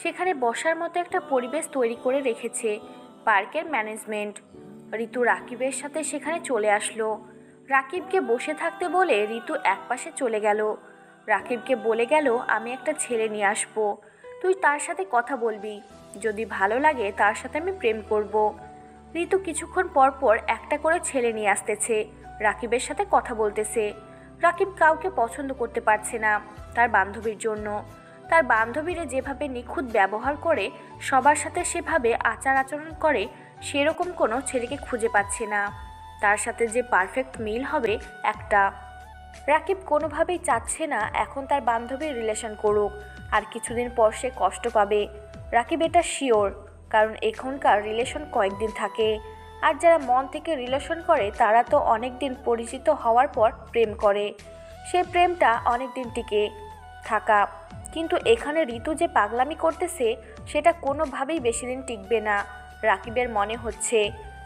সেখানে বসার মতো একটা পরিবেশ তৈরি করে রেখেছে পার্কের ম্যানেজমেন্ট। ঋতু রাকিবের সাথে সেখানে চলে আসলো। রাকিবকে বসে থাকতে বলে ঋতু একপাশে চলে গেল। রাকিবকে বলে গেল, আমি একটা ছেলে নিয়ে আসবো, তুই তার সাথে কথা বলবি, যদি ভালো লাগে তার সাথে আমি প্রেম করব। ঋতু কিছুক্ষণ পর পর একটা করে ছেলে নিয়ে আসতেছে, রাকিবের সাথে কথা বলতেছে। রাকিব কাউকে পছন্দ করতে পারছে না তার বান্ধবীর জন্য। তার বান্ধবীরা যেভাবে নিখুঁত ব্যবহার করে, সবার সাথে সেভাবে আচার আচরণ করে, সেরকম কোনো ছেলেকে খুঁজে পাচ্ছে না তার সাথে যে পারফেক্ট মিল হবে একটা। রাকিব কোনোভাবেই চাচ্ছে না এখন তার বান্ধবীর রিলেশন করুক, আর কিছুদিন পর সে কষ্ট পাবে। রাকিব এটা শিওর, কারণ এখনকার রিলেশন কয়েকদিন থাকে, আর যারা মন থেকে রিলেশন করে তারা তো অনেক দিন পরিচিত হওয়ার পর প্রেম করে, সেই প্রেমটা অনেক দিন টিকে থাকা। কিন্তু এখানে ঋতু যে পাগলামি করতেছে সেটা কোনোভাবেই বেশি দিন টিকবে না রাকিবের মনে হচ্ছে।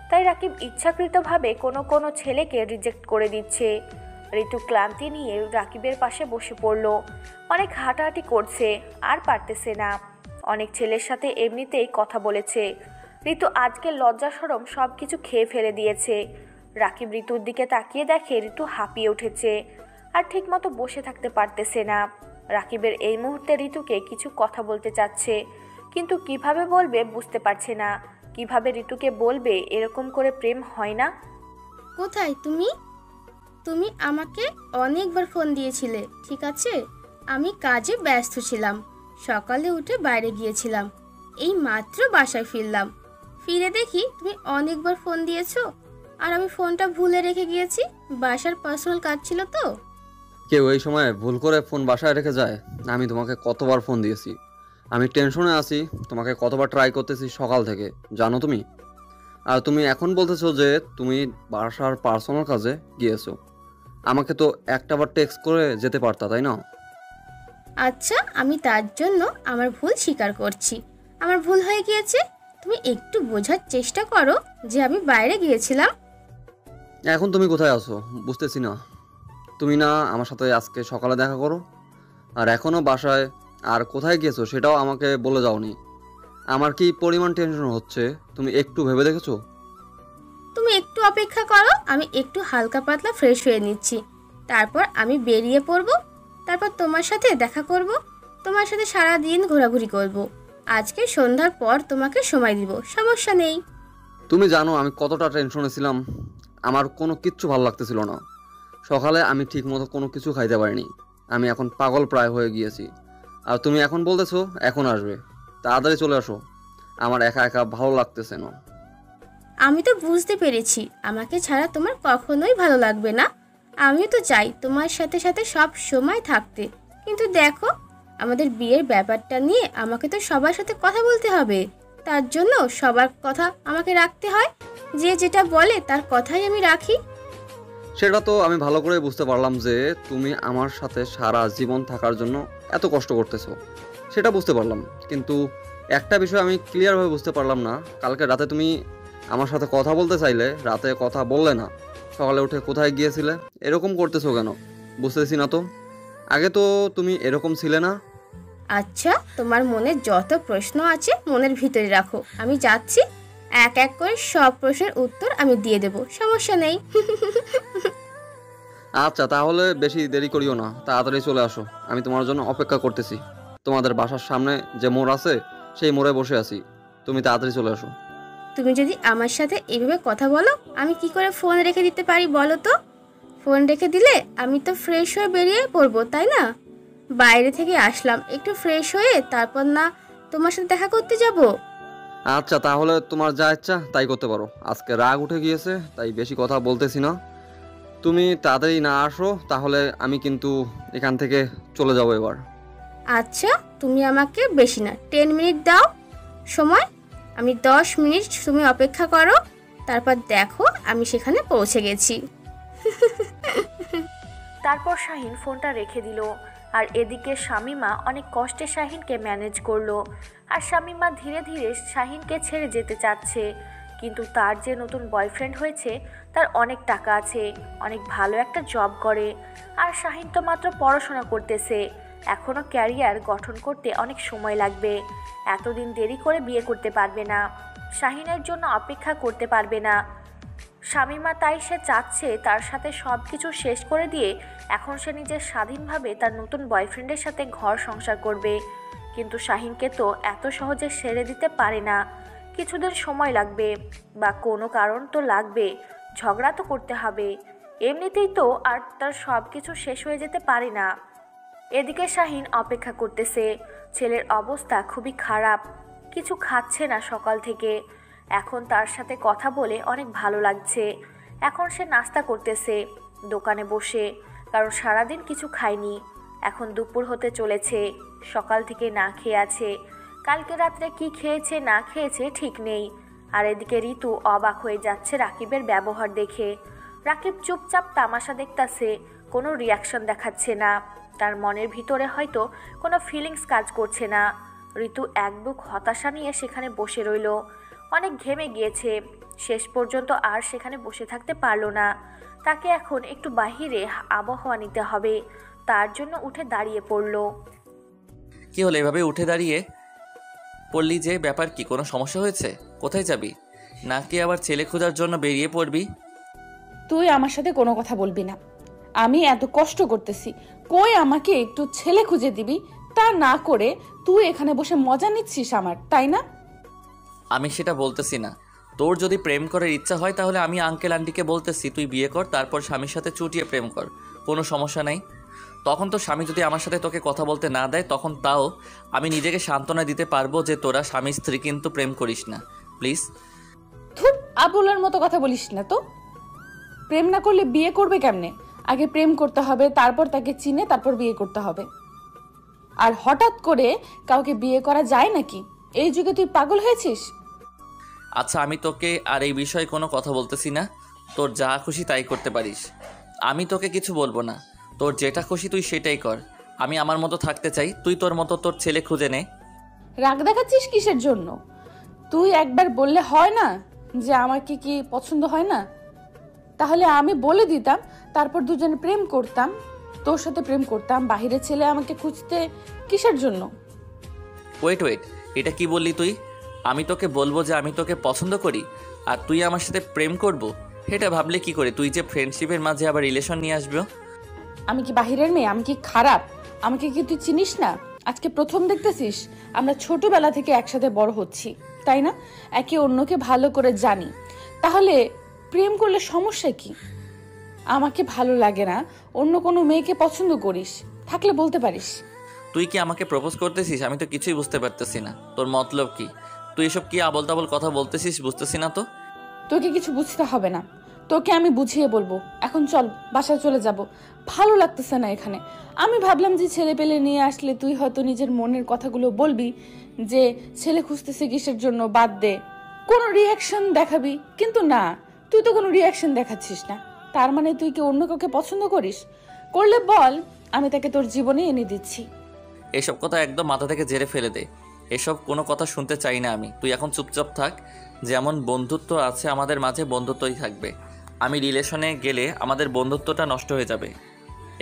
তাই রাকিব ইচ্ছাকৃতভাবে কোনো ছেলেকে রিজেক্ট করে দিচ্ছে। ঋতু ক্লান্তি নিয়ে রাকিবের পাশে বসে পড়ল। অনেক হাঁটাহাঁটি করছে, আর পারতেছে না। অনেক ছেলের সাথে এমনিতেই কথা বলেছে। ঋতু আজকে লজ্জা শরম সব কিছু খেয়ে ফেলে দিয়েছে। রাকিব ঋতুর দিকে তাকিয়ে দেখে ঋতু হাঁপিয়ে উঠেছে, আর ঠিকমতো বসে থাকতে পারতেছে না। রাকিবের এই মুহূর্তে ঋতুকে কিছু কথা বলতে চাচ্ছে, কিন্তু কিভাবে বলবে বুঝতে পারছে না। কিভাবে ঋতুকে বলবে এরকম করে প্রেম হয় না। কোথায় তুমি? তুমি আমাকে অনেকবার ফোন দিয়েছিলে, ঠিক আছে? আমি কাজে ব্যস্ত ছিলাম, সকালে উঠে বাইরে গিয়েছিলাম, এই মাত্র বাসায় ফিরলাম। ফিরে দেখি তুমি অনেকবার ফোন দিয়েছো, আর আমি ফোনটা ভুলে রেখে গিয়েছি, বাসার পার্সোনাল কাজ ছিল তো। কেউ এই সময় ভুল করে ফোন বাসায় রেখে যায়? আমি তোমাকে কতবার ফোন দিয়েছি, আমি টেনশনে আছি, তোমাকে কতবার ট্রাই করতেছি সকাল থেকে, জানো তুমি? আর তুমি এখন বলতেছো যে তুমি বাসার পার্সোনাল কাজে গিয়েছো। আমাকে তো একটাবার টেক্সট করে যেতে পারতা, তাই না? আচ্ছা, আমি তার জন্য আমার ভুল স্বীকার করছি, আমার ভুল হয়ে গিয়েছে। তুমি একটু বোঝার চেষ্টা করো যে আমি বাইরে গিয়েছিলাম। এখন তুমি কোথায় আছো বুঝতেছি না। তুমি না আমার সাথে আজকে সকালে দেখা করো, আর এখনও বাসায়, আর কোথায় গিয়েছো সেটাও আমাকে বলে যাওনি। আমার কি পরিমাণ টেনশন হচ্ছে তুমি একটু ভেবে দেখেছো? তুমি একটু অপেক্ষা করো, আমি একটু হালকা পাতলা ফ্রেশ হয়ে নিচ্ছি, তারপর আমি বেরিয়ে পড়ব। তারপর তোমার সাথে দেখা করব, তোমার সাথে সারা দিন ঘোরাঘুরি করব। আজকে সন্ধ্যার পর তোমাকে সময় দিব, সমস্যা নেই। তুমি জানো আমি কতটা টেনশনে ছিলাম, আমার কোনো কিচ্ছু ভালো লাগতেছিল না। সকালে আমি ঠিক মতো কোনো কিছু খাইতে পারিনি, আমি এখন পাগল প্রায় হয়ে গিয়েছি। আর তুমি এখন বলতেছো এখন আসবে, তাড়াতাড়ি চলে আসো, আমার একা একা ভালো লাগতেছে না। আমি তো বুঝতে পেরেছি আমাকে ছাড়া তোমার কখনোই ভালো লাগবে না। আমিও তো চাই তোমার সাথে সাথে সব সময় থাকতে, কিন্তু দেখো আমাদের বিয়ের ব্যাপারটা নিয়ে আমাকে তো সবার সাথে কথা বলতে হবে, তার জন্য সবার কথা আমাকে রাখতে হয়। যে যেটা বলে তার কথাই আমি রাখি। সেটা তো আমি ভালো করে বুঝতে পারলাম যে তুমি আমার সাথে সারা জীবন থাকার জন্য এত কষ্ট করতেছো, সেটা বুঝতে পারলাম। কিন্তু একটা বিষয় আমি ক্লিয়ারভাবে বুঝতে পারলাম না, কালকে রাতে তুমি আমার সাথে কথা বলতে চাইলে রাতে কথা বললে না, সকালে উঠে কোথায় গিয়েছিলে, এরকম করতেছো কেন বুঝতেছি না তো। আগে তো তুমি এরকম ছিলে না। আচ্ছা, তোমার মনে যত প্রশ্ন আছে মনের ভিতরে রাখো, আমি যাচ্ছি, এক এক করে সব প্রশ্নের উত্তর আমি দিয়ে দেব, সমস্যা নেই। আচ্ছা তাহলে বেশি দেরি করিও না, তাড়াতাড়ি চলে আসো, আমি তোমার জন্য অপেক্ষা করতেছি। তোমাদের বাসার সামনে যে মোড় আছে সেই মোড়ে বসে আছি, তুমি তাড়াতাড়ি চলে আসো। তুমি যদি আমার সাথে এইভাবে কথা বলো, আমি কি করে ফোন রেখে দিতে পারি বলো তো? ফোন রেখে দিলে আমি তো ফ্রেশ হয়ে বেরিয়ে পড়বো, তাই না? বাইরে থেকে আসলাম, একটু ফ্রেশ হয়ে তারপর না তোমার সাথে দেখা করতে যাব। আচ্ছা তাহলে তোমার যা ইচ্ছা তাই করতে পারো, আজকে রাগ উঠে গিয়েছে তাই বেশি কথা বলতেছি না। তুমি তাড়াতাড়ি না আসো তাহলে আমি কিন্তু এখান থেকে চলে যাবো এবার। আচ্ছা, তুমি আমাকে বেশি না 10 মিনিট দাও সময়, আমি 10 মিনিট তুমি অপেক্ষা করো, তারপর দেখো আমি সেখানে পৌঁছে গেছি। তারপর শাহিন ফোনটা রেখে দিল। আর এদিকে শামিমা অনেক কষ্টে শাহিনকে ম্যানেজ করলো। আর শামিমা ধীরে ধীরে শাহিনকে ছেড়ে যেতে চাচ্ছে, কিন্তু তার যে নতুন বয়ফ্রেন্ড হয়েছে তার অনেক টাকা আছে, অনেক ভালো একটা জব করে। আর শাহিন তো মাত্র পড়াশোনা করতেছে, এখনও ক্যারিয়ার গঠন করতে অনেক সময় লাগবে। এতদিন দেরি করে বিয়ে করতে পারবে না, শাহিনের জন্য অপেক্ষা করতে পারবে না। শামিমা তাই সে চাচ্ছে তার সাথে সব কিছু শেষ করে দিয়ে এখন সে নিজের স্বাধীনভাবে তার নতুন বয়ফ্রেন্ডের সাথে ঘর সংসার করবে। কিন্তু শাহিনকে তো এত সহজে ছেড়ে দিতে পারে না, কিছুদিন সময় লাগবে, বা কোনো কারণ তো লাগবে, ঝগড়া তো করতে হবে। এমনিতেই তো আর তার সব কিছু শেষ হয়ে যেতে পারে না। এদিকে শাহিন অপেক্ষা করতেছে। ছেলের অবস্থা খুবই খারাপ, কিছু খাচ্ছে না সকাল থেকে। এখন তার সাথে কথা বলে অনেক ভালো লাগছে। এখন সে নাস্তা করতেছে দোকানে বসে, কারণ সারাদিন কিছু খায়নি। এখন দুপুর হতে চলেছে, সকাল থেকে না খেয়ে আছে। কালকে রাত্রে কি খেয়েছে না খেয়েছে ঠিক নেই। আর এদিকে ঋতু অবাক হয়ে যাচ্ছে রাকিবের ব্যবহার দেখে। রাকিব চুপচাপ তামাশা দেখতাছে, কোনো রিয়াকশন দেখাচ্ছে না। তার মনের ভিতরে হয়তো কোনো ফিলিংস কাজ করছে না। ঋতু এক বুক হতাশা নিয়ে সেখানে বসে রইল। অনেক ঘেমে গিয়েছে, শেষ পর্যন্ত আর সেখানে বসে থাকতে পারল না। তাকে এখন একটু বাহিরে আবহাওয়া নিতে হবে, তার জন্য উঠে দাঁড়িয়ে পড়ল। কি হলো এভাবে উঠে দাঁড়িয়ে পড়লি যে? ব্যাপার কি, কোনো সমস্যা হয়েছে? কোথায় যাবি? নাকি আবার ছেলে খোঁজার জন্য বেরিয়ে পড়বি? তুই আমার সাথে কোনো কথা বলবি না। আমি এত কষ্ট করতেছি, কই আমাকে একটু ছেলে খুঁজে দিবি? তা না করে তুই এখানে বসে মজা নিচ্ছিস আমার, তাই না? আমি সেটা বলতেছি না। তোর যদি প্রেম করার ইচ্ছা হয় তাহলে আমি আঙ্কেল আন্টিকে বলতেছি তুই বিয়ে কর, তারপর স্বামীর সাথে চুটিয়ে প্রেম কর, কোনো সমস্যা নাই। তখন তো স্বামী যদি আমার সাথে তোকে কথা বলতে না দেয়, তখন তাও আমি নিজেকে সান্ত্বনা দিতে পারবো যে তোরা স্বামী স্ত্রী, কিন্তু প্রেম করিস না প্লিজ। ধুপ, আবুলার মতো কথা বলিস না তো। প্রেম না করলে বিয়ে করবে কেমনে? আগে প্রেম করতে হবে, তারপর তাকে চিনে তারপর বিয়ে করতে হবে। আর হঠাৎ করে কাউকে বিয়ে করা যায় নাকি? এই যুগে তুই পাগল হয়েছিস? আচ্ছা, আমি তোকে আর এই বিষয়ে কোনো কথা বলতেছি না। তোর যা খুশি তাই করতে পারিস, আমি তোকে কিছু বলবো না। তোর যেটা খুশি তুই সেটাই কর। আমি আমার মতো থাকতে চাই, তুই তোর মতো তোর ছেলে খুঁজে নে। রাগ দেখাচ্ছিস কিসের জন্য? তুই একবার বললে হয় না যে আমাকে কি পছন্দ হয় না? তাহলে আমি বলে দিতাম, তারপর দুজনে প্রেম করতাম, তোর সাথে প্রেম করতাম। বাহিরে ছেলে আমাকে খুঁজতে কিসের জন্য? ওয়েট, এটা কি বললি তুই? আমি তোকে বলবো যে আমি তোকে পছন্দ করি, আর তুই আমার সাথে প্রেম করবো? এটা ভাবলে কি করে তুই যে ফ্রেন্ডশিপের মাঝে আবার রিলেশন নিয়ে আসবো? আমি কি বাহিরের মেয়ে? আমি কি খারাপ? আমাকে কি তুই চিনিস না? আজকে প্রথম দেখতেছিস? আমরা ছোটবেলা থেকে একসাথে বড় হচ্ছি, তাই না? একে অন্যকে ভালো করে জানি। তাহলে প্রেম করলে সমস্যা কি? আমাকে ভালো লাগে না, অন্য কোনো মেয়েকে পছন্দ করিস, থাকলে বলতে পারিস। তুই কি আমাকে প্রপোজ করতেছিস? আমি তো কিছুই বুঝতে পারতেছি না, তোর মতলব কি? তুই এসব কি আবল তাবল কথা বলতেছিস? বুঝতেছি না তো। তোকে কিছু বুঝতে হবে না, তোকে আমি বুঝিয়ে বলবো। এখন চল, বাসায় চলে যাব। ভালো লাগতেছে না এখানে। আমি ভাবলাম যে ছেলে পেলে নিয়ে আসলে তুই হয়তো নিজের মনের কথাগুলো বলবি, যে ছেলে খুঁজতেছে কিসের জন্য, বাদ দে, কোনো রিয়াকশন দেখাবি। কিন্তু না, তুই তো কোনো রিয়াকশন দেখাচ্ছিস না। তার মানে তুই কি অন্য কাউকে পছন্দ করিস? করলে বল, আমি তাকে তোর জীবনে এনে দিচ্ছি। এসব কথা একদম মাথা থেকে ঝেড়ে ফেলে দে। এসব কোনো কথা শুনতে চাই না আমি। তুই এখন চুপচাপ থাক। যেমন বন্ধুত্ব আছে আমাদের মাঝে, বন্ধুত্বই থাকবে। আমি রিলেশনে গেলে আমাদের বন্ধুত্বটা নষ্ট হয়ে যাবে,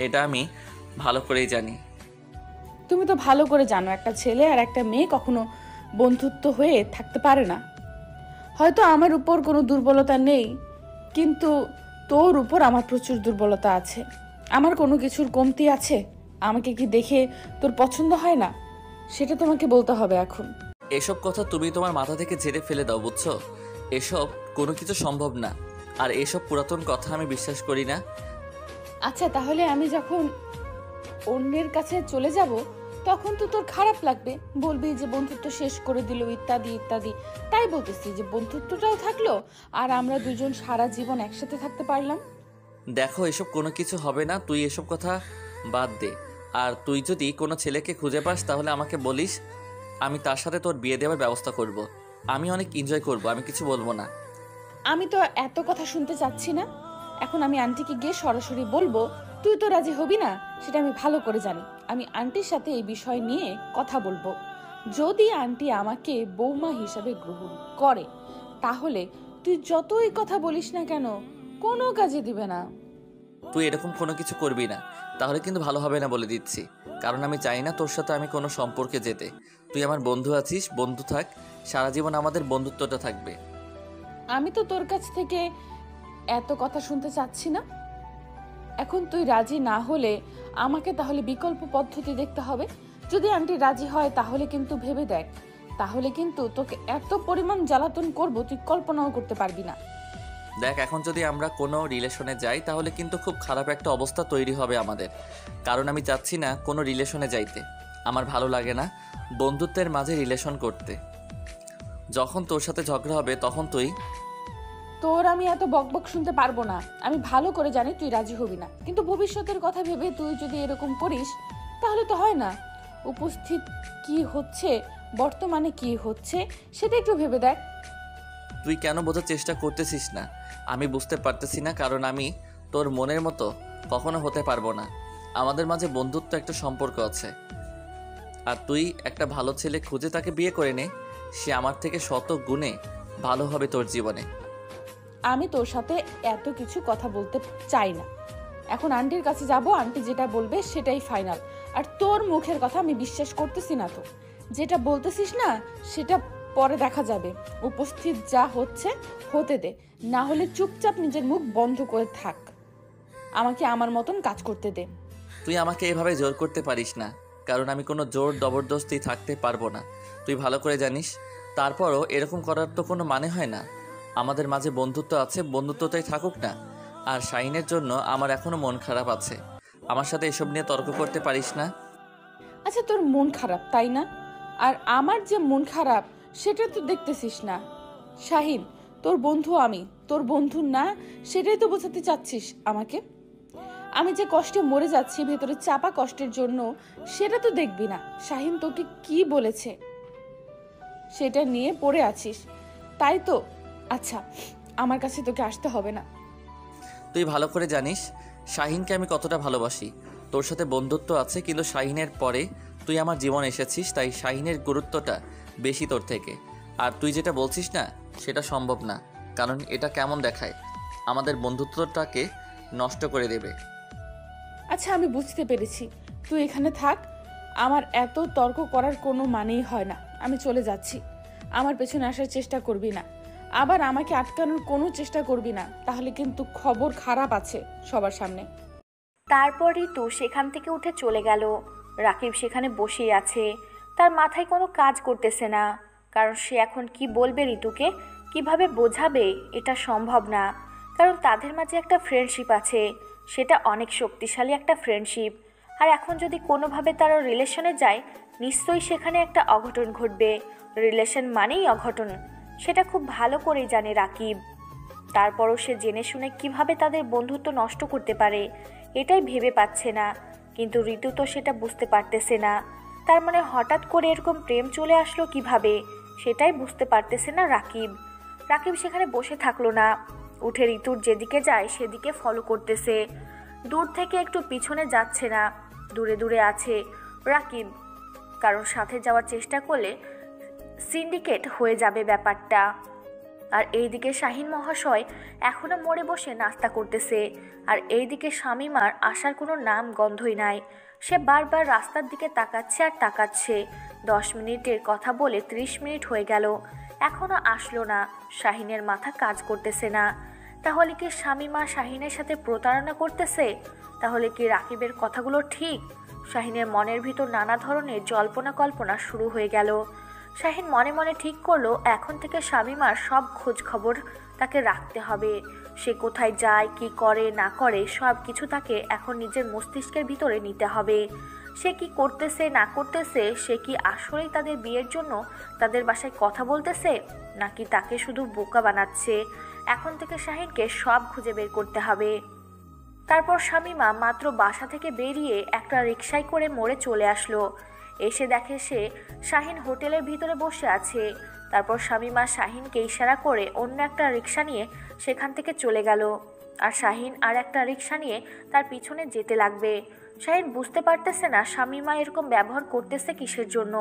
এটা আমি ভালো করেই জানি। তুমি তো ভালো করে জানো একটা ছেলে আর একটা মেয়ে কখনো বন্ধুত্ব হয়ে থাকতে পারে না। হয়তো আমার উপর কোনো দুর্বলতা নেই, কিন্তু তোর উপর আমার প্রচুর দুর্বলতা আছে। আমার কোনো কিছুর কমতি আছে? আমাকে কি দেখে তোর পছন্দ হয় না? সেটা তোমাকে বলতে হবে এখন। এসব কথা তুমি তোমার মাথা থেকে ঝেড়ে ফেলে দাও, বুঝছো? এসব কোনো কিছু সম্ভব না, আর এসব পুরাতন কথা আমি বিশ্বাস করি না। আচ্ছা, তাহলে আমি যখন অন্যের কাছে চলে যাব তখন তো তোর খারাপ লাগবে, বলবি যে বন্ধুত্ব শেষ করে দিল, ইত্যাদি ইত্যাদি। তাই বলতেছি যে বন্ধুত্বটাও থাকলো আর আমরা দুজন সারা জীবন একসাথে থাকতে পারলাম। দেখো, এসব কোনো কিছু হবে না, তুই এসব কথা বাদ দে। আর তুই যদি কোনো ছেলেকে খুঁজে পাস তাহলে আমাকে বলিস, আমি তার সাথে তোর বিয়ে দেওয়ার ব্যবস্থা করব। আমি অনেক এনজয় করব, আমি কিছু বলবো না। আমি তো এত কথা শুনতে চাচ্ছি না। এখন আমি আন্টিকে গিয়ে সরাসরি বলবো, তুই তো রাজি হবি না, সেটা আমি ভালো করে জানি। আমি আন্টির সাথে এই বিষয় নিয়ে কথা বলবো। যদি আন্টি আমাকে বৌমা হিসাবে গ্রহণ করে, তাহলে তুই যতই কথা বলিস না কেন, কোনো কাজে দিবে না। তুই এরকম কোনো কিছু করবি না, তাহলে কিন্তু ভালো হবে না বলে দিচ্ছি। কারণ আমি চাই না তোর সাথে আমি কোনো সম্পর্কে যেতে। তুই আমার বন্ধু আছিস, বন্ধু থাক, সারা জীবন আমাদের বন্ধুত্বটা থাকবে। আমি তো তোর কাছ থেকে এত কথা শুনতে চাচ্ছি না। এখন তুই রাজি না হলে আমাকে তাহলে বিকল্প পদ্ধতি দেখতে হবে। যদি আন্টি রাজি হয় তাহলে কিন্তু ভেবে দেখ, তাহলে কিন্তু তোকে এত পরিমাণ জ্বালাতন করব তুই কল্পনাও করতে পারবি না। দেখ, এখন যদি আমরা কোনো রিলেশনে যাই তাহলে কিন্তু খুব খারাপ একটা অবস্থা তৈরি হবে আমাদের। কারণ আমি চাচ্ছি না কোনো রিলেশনে যাইতে। আমার ভালো লাগে না বন্ধুত্বের মাঝে রিলেশন করতে। যখন তোর সাথে ঝগড়া হবে তখন তোর আমি এত বকবক শুনতে পারবো না। আমি ভালো করে জানি তুই রাজি হবি না, কিন্তু ভবিষ্যতের কথা ভেবে তুই যদি এরকম করিস তাহলে তো হয় না। উপস্থিত কি হচ্ছে, বর্তমানে কি হচ্ছে সেটা একটু ভেবে দেখ। তুই কেন বোঝার চেষ্টা করতেছিস না? আমি বুঝতে পারতেছি না, কারণ আমি তোর মনের মতো কখনো হতে পারবো না। আমাদের মাঝে বন্ধুত্ব একটা সম্পর্ক আছে। আর তুই একটা ভালো ছেলে খুঁজে তাকে বিয়ে করে নে, সে আমার থেকে শত গুণে ভালো হবে তোর জীবনে। আমি তোর সাথে এত কিছু কথা বলতে চাই না। এখন আন্টির কাছে যাব, আন্টি যেটা বলবে সেটাই ফাইনাল। আর তোর মুখের কথা আমি বিশ্বাস করতেছি না। তো যেটা বলতেছিস না সেটা পরে দেখা যাবে। উপস্থিত যা হচ্ছে হতে দে, না হলে চুপচাপ নিজের মুখ বন্ধ করে থাক। আমাকে আমার মতন কাজ করতে দে। তুই আমাকে এভাবে জোর করতে পারিস না, কারণ আমি কোনো জোর জবরদস্তি থাকতে পারবো না, তুই ভালো করে জানিস। তারপরও এরকম করার তো কোনো মানে হয় না। আমাদের মাঝে বন্ধুত্ব আছে, বন্ধুত্বটাই থাকুক না। আর শাহিনের জন্য আমার এখনও মন খারাপ আছে। আমার সাথে এসব নিয়ে তর্ক করতে পারিস না। আচ্ছা, তোর মন খারাপ তাই না? আর আমার যে মন খারাপ সেটা তো দেখতেছিস না। শাহিন তোর বন্ধু, আমি তোর বন্ধু না, সেটাই তো বোঝাতে চাচ্ছিস আমাকে। আমি যে কষ্টে মরে যাচ্ছি ভেতরে চাপা কষ্টের জন্য, সেটা তো দেখবি না। শাহিন তোকে কি বলেছে সেটা নিয়ে পড়ে আছিস, তাই তো। আচ্ছা, আমার কাছে তোকে আসতে হবে না। তুই ভালো করে জানিস শাহিনকে আমি কতটা ভালোবাসি। তোর সাথে বন্ধুত্ব আছে, কিন্তু শাহিনের পরে তুই আমার জীবন এসেছিস, তাই শাহিনের গুরুত্বটা বেশি তোর থেকে। আর তুই যেটা বলছিস না সেটা সম্ভব না, কারণ এটা কেমন দেখায়, আমাদের বন্ধুত্বটাকে নষ্ট করে দেবে। আচ্ছা, আমি বুঝতে পেরেছি, তুই এখানে থাক। আমার এত তর্ক করার কোনো মানেই হয় না। আমি চলে যাচ্ছি। আমার পেছনে আসার চেষ্টা করবি না, আবার আমাকে আটকানোর কোনো চেষ্টা করবি না, তাহলে কিন্তু খবর খারাপ আছে সবার সামনে। তারপর ঋতু সেখান থেকে উঠে চলে গেল। রাকিব সেখানে বসেই আছে, তার মাথায় কোনো কাজ করতেছে না। কারণ সে এখন কি বলবে ঋতুকে, কিভাবে বোঝাবে, এটা সম্ভব না। কারণ তাদের মাঝে একটা ফ্রেন্ডশিপ আছে, সেটা অনেক শক্তিশালী একটা ফ্রেন্ডশিপ। আর এখন যদি কোনোভাবে তারা রিলেশনে যায়, নিশ্চয়ই সেখানে একটা অঘটন ঘটবে। রিলেশন মানেই অঘটন, সেটা খুব ভালো করেই জানে রাকিব। তারপরও সে জেনে শুনে কিভাবে তাদের বন্ধুত্ব নষ্ট করতে পারে, এটাই ভেবে পাচ্ছে না। কিন্তু ঋতু তো সেটা বুঝতে পারতেছে না। তার মানে হঠাৎ করে এরকম প্রেম চলে আসলো কিভাবে, সেটাই বুঝতে পারতেছে না রাকিব। রাকিব সেখানে বসে থাকলো না, উঠে ঋতুর যেদিকে যায় সেদিকে ফলো করতেছে। দূর থেকে একটু পিছনে যাচ্ছে না, দূরে দূরে আছে রাকিব। কারণ সাথে যাওয়ার চেষ্টা করলে সিন্ডিকেট হয়ে যাবে ব্যাপারটা। আর এইদিকে শাহিন মহাশয় এখনো মোড়ে বসে নাস্তা করতেছে। আর এইদিকে শামীমার আসার কোনো নাম গন্ধই নাই। সে বারবার রাস্তার দিকে তাকাচ্ছে আর তাকাচ্ছে। 10 মিনিটের কথা বলে 30 মিনিট হয়ে গেল, এখনো আসলো না। শাহিনের মাথা কাজ করতেছে না। তাহলে কি শামীমা শাহিনের সাথে প্রতারণা করতেছে? তাহলে কি রাকিবের কথাগুলো ঠিক? শাহিনের মনের ভিতর নানা ধরনের জল্পনা কল্পনা শুরু হয়ে গেল। শাহিন মনে মনে ঠিক করলো এখন থেকে শামীমার সব খোঁজ খবর তাকে রাখতে হবে। সে কোথায় যায়, কি করে না করে, সব কিছু তাকে এখন নিজের মস্তিষ্কের ভিতরে নিতে হবে। সে কি করতেছে না করতেছে, সে কি আসলেই তাদের বিয়ের জন্য তাদের বাসায় কথা বলতেছে, নাকি তাকে শুধু বোকা বানাচ্ছে। এখন থেকে শাহিনকে সব খুঁজে বের করতে হবে। তারপর শামীমা মাত্র বাসা থেকে বেরিয়ে একটা রিকশায় করে মোড়ে চলে আসলো। এসে দেখে সে শাহিন হোটেলের ভিতরে বসে আছে। তারপর শামীমা শাহিনকে ইশারা করে অন্য একটা রিক্সা নিয়ে সেখান থেকে চলে গেল। আর শাহিন আর একটা রিক্সা নিয়ে তার পিছনে যেতে লাগবে। শাহিন বুঝতে পারতেছে না শামীমা এরকম ব্যবহার করতেছে কিসের জন্য।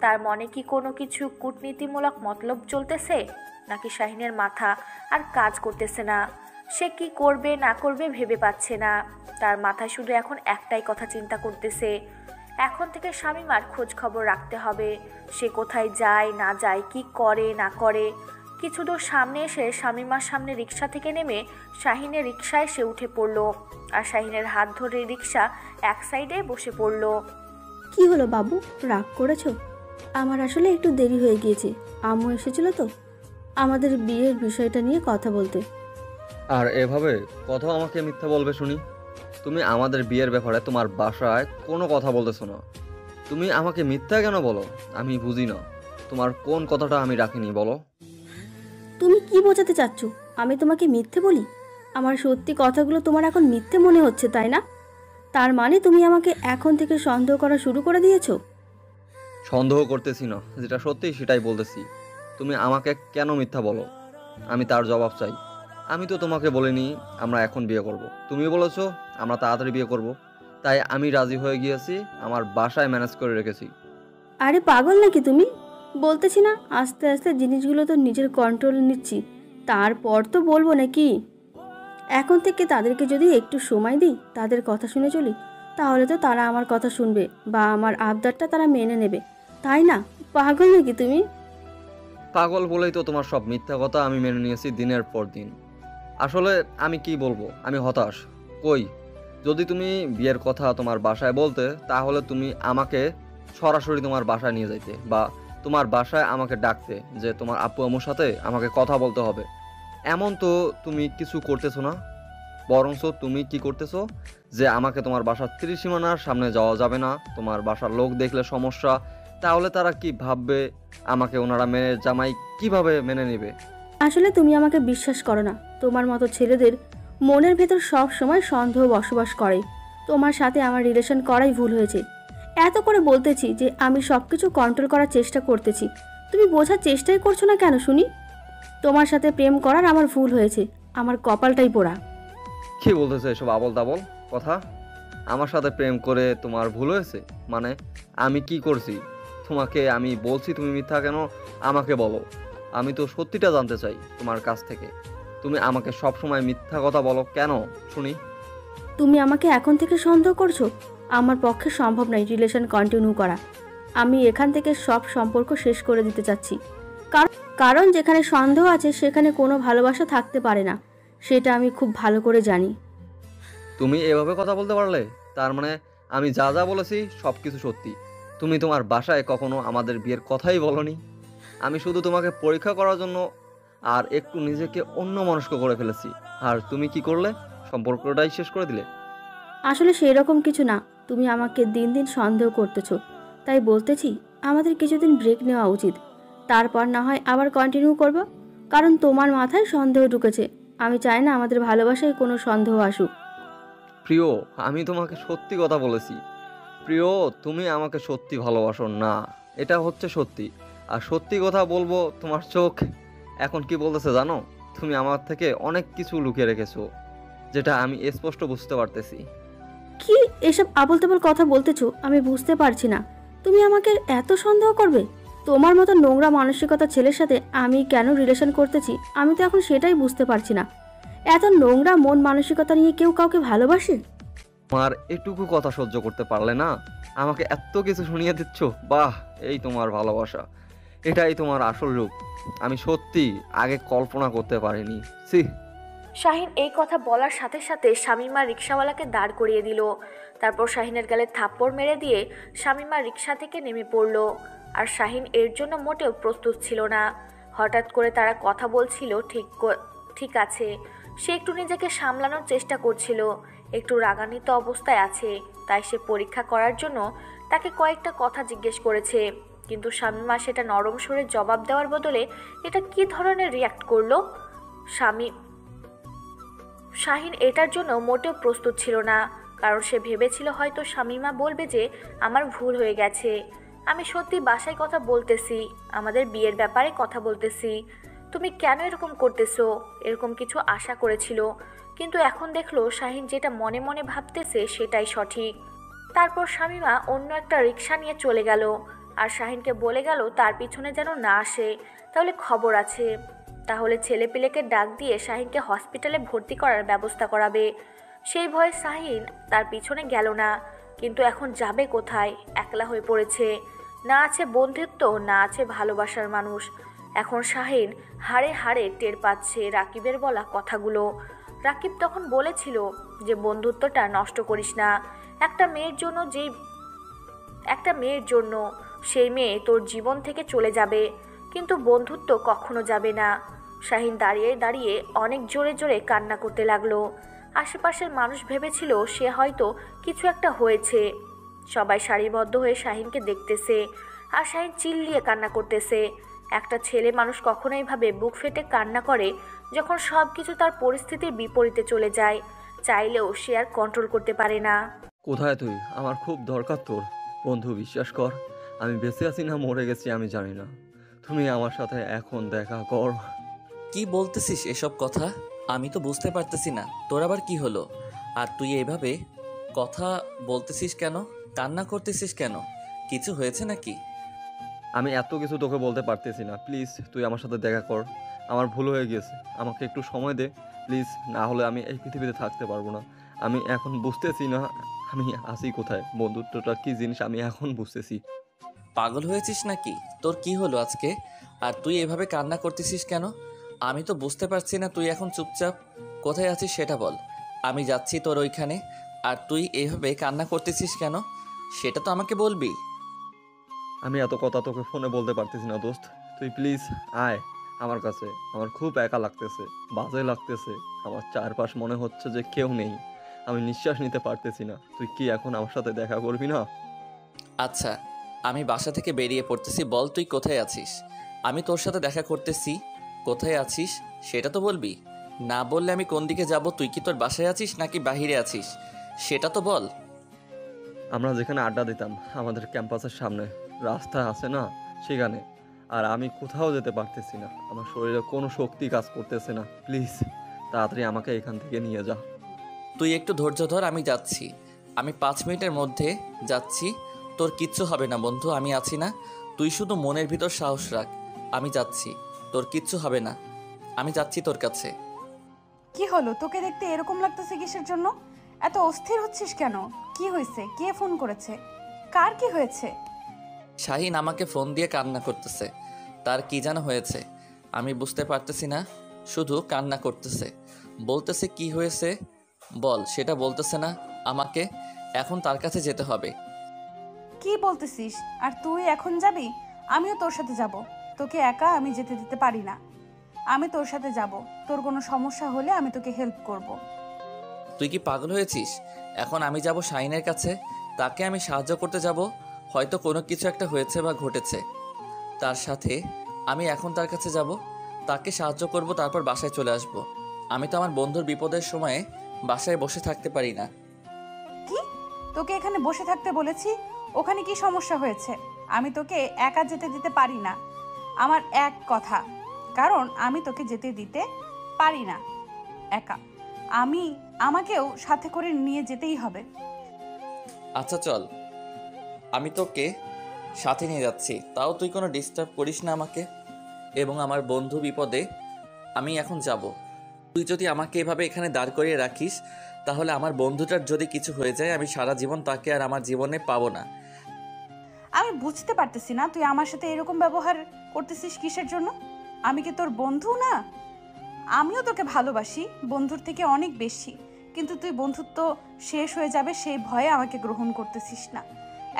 তার মনে কি কোনো কিছু কূটনীতিমূলক মতলব চলতেছে, নাকি শাহিনের মাথা আর কাজ করতেছে না? সে কি করবে না করবে ভেবে পাচ্ছে না। তার মাথায় শুধু এখন একটাই কথা চিন্তা করতেছে, এখন থেকে শামীমার খোঁজ খবর রাখতে হবে। সে কোথায় যায় না যায়, কি করে না করে। কিছু দূর সামনে এসে শামীমার সামনে রিক্সা থেকে নেমে শাহিনের রিক্সায় সে উঠে পড়ল। আর শাহিনের হাত ধরে রিক্সা এক সাইডে বসে পড়ল। কি হলো বাবু, রাগ করেছো? আমার আসলে একটু দেরি হয়ে গিয়েছে। আম্মু এসেছিল তো আমাদের বিয়ের বিষয়টা নিয়ে কথা বলতে। আর এভাবে কথা আমাকে মিথ্যা বলবে শুনি? তুমি আমাদের বিয়ের ব্যাপারে তোমার বাসায় কোনো কথা বলতেছো না। তুমি আমাকে মিথ্যা কেন বলো? আমি বুঝি না তোমার কোন কথাটা আমি রাখিনি, বলো। তুমি কি বোঝাতে চাচ্ছ? আমি তোমাকে মিথ্যে বলি? আমার সত্যি কথাগুলো তোমার এখন মিথ্যে মনে হচ্ছে, তাই না? তার মানে তুমি আমাকে এখন থেকে সন্দেহ করা শুরু করে দিয়েছো? সন্দেহ করতেছি না, যেটা সত্যি সেটাই বলতেছি। তুমি আমাকে কেন মিথ্যা বলো, আমি তার জবাব চাই। আমি তো তোমাকে বলিনি আমরা এখন বিয়ে করব। তুমি বলেছো আমরা তাড়াতাড়ি বিয়ে করব, তাই আমি রাজি হয়ে গিয়েছি, আমার বাসায় ম্যানেজ করে রেখেছি। আরে পাগল নাকি তুমি? বলতেছি না আস্তে আস্তে জিনিসগুলো তো নিজের কন্ট্রোল নিচ্ছি, তারপর তো বলবো নাকি? এখন থেকে তাদেরকে যদি একটু সময় দিই, তাদের কথা শুনে চলি, তাহলে তো তারা আমার কথা শুনবে বা আমার আবদারটা তারা মেনে নেবে, তাই না? পাগল নাকি তুমি? পাগল বলেই তো তোমার সব মিথ্যা কথা আমি মেনে নিয়েছি দিনের পর দিন। আসলে আমি কি বলবো, আমি হতাশ। কই, যদি তুমি বিয়ের কথা তোমার বাসায় বলতে, তাহলে তুমি আমাকে সরাসরি তোমার বাসায় নিয়ে যাইতে, বা তোমার বাসায় আমাকে ডাকতে যে তোমার আপু আম্মুর সাথে আমাকে কথা বলতে হবে। এমন তো তুমি কিছু করতেছো না, বরঞ্চ তুমি কি করতেছো যে আমাকে তোমার বাসার ত্রিসীমানার সামনে যাওয়া যাবে না, তোমার বাসার লোক দেখলে সমস্যা, তাহলে তারা কি ভাববে, আমাকে ওনারা মেনে জামাই কিভাবে মেনে নেবে। আসলে তুমি আমাকে বিশ্বাস করো না। তোমার মতো ছেলেদের মনের ভেতর সব সময় সন্দেহ বসবাস করে। তোমার সাথে আমার রিলেশন করাই ভুল হয়েছে। এত করে বলতেছি যে আমি সব কিছু কন্ট্রোল করার চেষ্টা করতেছি, তুমি বোঝার চেষ্টাই করছো না কেন শুনি? তোমার সাথে প্রেম করার আমার ভুল হয়েছে, আমার কপালটাই পোড়া। কি বলতেছে এসব আবল তাবল কথা? আমার সাথে প্রেম করে তোমার ভুল হয়েছে মানে? আমি কি করছি? তোমাকে আমি বলছি তুমি মিথ্যা কেন, আমাকে বলো। আমি তো সত্যিটা জানতে চাই তোমার কাছ থেকে। তুমি আমাকে সব সময় মিথ্যা কথা বলো কেন শুনি? তুমি আমাকে এখন থেকে সন্দেহ করছো? আমার পক্ষে সম্ভব নয় রিলেশন কন্টিনিউ করা। আমি এখান থেকে সব সম্পর্ক শেষ করে দিতে চাচ্ছি। কারণ যেখানে সন্দেহ আছে সেখানে কোনো ভালোবাসা থাকতে পারে না, সেটা আমি খুব ভালো করে জানি। তুমি এভাবে কথা বলতে পারলে? তার মানে আমি যা যা বলেছি সব কিছু সত্যি। তুমি তোমার বাসায় কখনো আমাদের বিয়ের কথাই বলনি। আমি শুধু তোমাকে পরীক্ষা করার জন্য আর একটু নিজেকে অন্যমনস্ক করে ফেলেছি, আর তুমি কি করলে? সম্পর্কটাই শেষ করে দিলে। আসলে সেই রকম কিছু না, তুমি আমাকে দিন দিন সন্দেহ করতেছো, তাই বলতেছি আমাদের কিছুদিন ব্রেক নেওয়া উচিত, তারপর না হয় আবার কন্টিনিউ করব। কারণ তোমার মাথায় সন্দেহ ঢুকেছে, আমি চাই না আমাদের ভালোবাসায় কোনো সন্দেহ আসুক। প্রিয়, আমি তোমাকে সত্যি কথা বলেছি। প্রিয়, তুমি আমাকে সত্যি ভালোবাসো না, এটা হচ্ছে সত্যি। আর সত্যি কথা বলবো, তোমার চোখ এখন কি বলতেছে জানো? তুমি আমার থেকে অনেক কিছু লুকিয়ে রেখেছো, যেটা আমি স্পষ্ট বুঝতে পারতেছি। কি এসব আবোল তাবোল কথা বলতেছো? আমি বুঝতে পারছি না তুমি আমাকে এত সন্দেহ করবে। তোমার মতো নোংরা মানসিকতা ছেলের সাথে আমি কেন রিলেশন করতেছি আমি তো এখন সেটাই বুঝতে পারছি না। এত নোংরা মন মানসিকতা নিয়ে কেউ কাউকে ভালোবাসে? তোমার এটুকু কথা সহ্য করতে পারলে না আমাকে এত কিছু শুনিয়ে দিচ্ছ? বাহ, এই তোমার ভালোবাসা, এটাই তোমার আসল রূপ। আমি সত্যি আগে কল্পনা করতে পারিনি। সি। শাহিন এই কথা বলার সাথে সাথে শামীমা রিক্সাওয়ালাকে দাঁড় করিয়ে দিল। তারপর শাহিনের গালে থাপ্পড় মেরে দিয়ে শামীমা রিক্সা থেকে নেমে পড়ল। আর শাহিন এর জন্য মোটেও প্রস্তুত ছিল না। হঠাৎ করে তারা কথা বলছিল, ঠিক আছে, সে একটু নিজেকে সামলানোর চেষ্টা করছিল, একটু রাগান্বিত অবস্থায় আছে, তাই সে পরীক্ষা করার জন্য তাকে কয়েকটা কথা জিজ্ঞেস করেছে। কিন্তু শামীমা সেটা নরম সুরে জবাব দেওয়ার বদলে এটা কি ধরনের রিয়্যাক্ট করলো? শাহিন এটার জন্য মোটেও প্রস্তুত ছিল না, কারণ সে ভেবেছিল হয়তো শামীমা বলবে যে আমার ভুল হয়ে গেছে, আমি সত্যি বাসায় কথা বলতেছি, আমাদের বিয়ের ব্যাপারে কথা বলতেছি, তুমি কেন এরকম করতেছো, এরকম কিছু আশা করেছিল। কিন্তু এখন দেখলো শাহিন যেটা মনে মনে ভাবতেছে সেটাই সঠিক। তারপর শামীমা অন্য একটা রিক্সা নিয়ে চলে গেল আর শাহিনকে বলে গেল তার পিছনে যেন না আসে, তাহলে খবর আছে। তাহলে ছেলেপিলেকে ডাক দিয়ে শাহিনকে হসপিটালে ভর্তি করার ব্যবস্থা করাবে। সেই ভয়ে শাহিন তার পিছনে গেল না। কিন্তু এখন যাবে কোথায়, একলা হয়ে পড়েছে, না আছে বন্ধুত্ব, না আছে ভালোবাসার মানুষ। এখন শাহিন হাড়ে হাড়ে টের পাচ্ছে রাকিবের বলা কথাগুলো। রাকিব তখন বলেছিল যে বন্ধুত্বটা নষ্ট করিস না, একটা মেয়ের জন্য সেই মেয়ে তোর জীবন থেকে চলে যাবে, কিন্তু বন্ধুত্ব কখনো যাবে না। শাহিন দাঁড়িয়ে দাঁড়িয়ে অনেক জোরে জোরে কান্না করতে লাগলো। আশেপাশের মানুষ ভেবেছিল সে হয়তো কিছু একটা হয়েছে। সবাই সারিবদ্ধ হয়ে শাহিনকে দেখতেছে আর শাহিন চিল্লিয়ে কান্না করতেছে। একটা ছেলে মানুষ কখনো এইভাবে বুক ফেটে কান্না করে যখন সব কিছু তার পরিস্থিতির বিপরীতে চলে যায়, চাইলেও সে আর কন্ট্রোল করতে পারে না। কোথায় তুই? আমার খুব দরকার তোর। বন্ধু, বিশ্বাস কর, আমি বেঁচে আছি না মরে গেছি আমি জানি না। তুমি আমার সাথে এখন দেখা কর। কি বলতেছিস এসব কথা? আমি তো বুঝতে পারতেছি না তোর আবার কি হলো। আর তুই এইভাবে কথা বলতেছিস কেন, কান্না করতেছিস কেন? কিছু হয়েছে নাকি? আমি এত কিছু তোকে বলতে পারতেছি না, প্লিজ তুই আমার সাথে দেখা কর। আমার ভুল হয়ে গেছে, আমাকে একটু সময় দে প্লিজ, না হলে আমি এই পৃথিবীতে থাকতে পারবো না। আমি এখন বুঝতেছি না আমি আছি কোথায়, বন্ধুত্বটা কি জিনিস আমি এখন বুঝতেছি। পাগল হয়েছিস নাকি? তোর কি হলো আজকে? আর তুই এভাবে কান্না করতেছিস কেন? আমি তো বুঝতে পারছি না। তুই এখন চুপচাপ কোথায় আছিস সেটা বল। আমি যাচ্ছি তোর ওইখানে। আর তুই এইভাবে কান্না করতেছিস কেন সেটা তো আমাকে বলবি। আমি এত কথা তোকে ফোনে বলতে পারতেছি না দোস্ত, তুই প্লিজ আয় আমার কাছে। আমার খুব একা লাগতেছে, বাজে লাগতেছে, আমার চারপাশ মনে হচ্ছে যে কেউ নেই, আমি নিঃশ্বাস নিতে পারতেছি না। তুই কি এখন আমার সাথে দেখা করবি না? আচ্ছা, আমি বাসা থেকে বেরিয়ে পড়তেছি, বল তুই কোথায় আছিস। আমি তোর সাথে দেখা করতেছি, কোথায় আছিস সেটা তো বলবি। না বললে আমি কোন দিকে যাব? তুই কি তোর বাসায় আছিস নাকি বাহিরে আছিস সেটা তো বল। আমরা যেখানে আড্ডা দিতাম আমাদের ক্যাম্পাসের সামনে রাস্তা আছে না, সেখানে। আর আমি কোথাও যেতে পারতেছি না, আমার শরীরে কোনো শক্তি কাজ করতেছে না, প্লিজ তাড়াতাড়ি আমাকে এখান থেকে নিয়ে যা। তুই একটু ধৈর্য ধর, আমি যাচ্ছি। আমি 5 মিনিটের মধ্যে যাচ্ছি। তোর কিচ্ছু হবে না বন্ধু, আমি আছি না। তুই শুধু মনের ভিতর সাহস রাখ। আমি যাচ্ছি, তোর কিচ্ছু হবে না। আমি যাচ্ছি তোর কাছে। কি হলো, তোকে দেখতে এরকম লাগতেছে কিসের জন্য? এত অস্থির হচ্ছিস কেন? কি হয়েছে? কে ফোন করেছে? কার কি হয়েছে? শাহিন আমাকে ফোন দিয়ে কান্না করতেছে। তার কি যেন হয়েছে, আমি বুঝতে পারতেছি না, শুধু কান্না করতেছে। বলতেছে কি হয়েছে বল, সেটা বলতেছে না আমাকে। এখন তার কাছে যেতে হবে। কি বলতেছিস? আর তুই এখন যাবি? আমিও তোর সাথে যাব। তোকে একা আমি যেতে দিতে পারি না। আমি তোর সাথে যাব। তোর কোনো সমস্যা হলে আমি তোকে হেল্প করব। তুই কি পাগল হয়েছিস? এখন আমি যাব শাহিনের কাছে, তাকে আমি সাহায্য করতে যাব। হয়তো কোনো কিছু একটা হয়েছে বা ঘটেছে তার সাথে। আমি এখন তার কাছে যাব, তাকে সাহায্য করব, তারপর বাসায় চলে আসব। আমি তো আমার বন্ধুর বিপদের সময়ে বাসায় বসে থাকতে পারি না। কি? তোকে এখানে বসে থাকতে বলেছি? ওখানে কি সমস্যা হয়েছে? আমি তোকে একা যেতে দিতে পারি না। আমার এক কথা, কারণ আমি তোকে যেতে দিতে পারি না একা। আমাকেও সাথে করে নিয়ে যেতেই হবে। আচ্ছা চল, আমি তোকে সাথে নিয়ে যাচ্ছি, তাও তুই কোনো ডিস্টার্ব করিস না আমাকে এবং আমার বন্ধু বিপদে। আমি এখন যাব। তুই যদি আমাকে এভাবে এখানে দাঁড় করিয়ে রাখিস তাহলে আমার বন্ধুটার যদি কিছু হয়ে যায় আমি সারা জীবন তাকে আর আমার জীবনে পাবো না। আমি বুঝতে পারতেছি না তুই আমার সাথে এরকম ব্যবহার করতেছিস কিসের জন্য? আমি কি তোর বন্ধু না? আমিও তোকে ভালোবাসি, বন্ধুর থেকে অনেক বেশি। কিন্তু তুই বন্ধুত্ব শেষ হয়ে যাবে সেই ভয়ে আমাকে গ্রহণ করতেছিস না।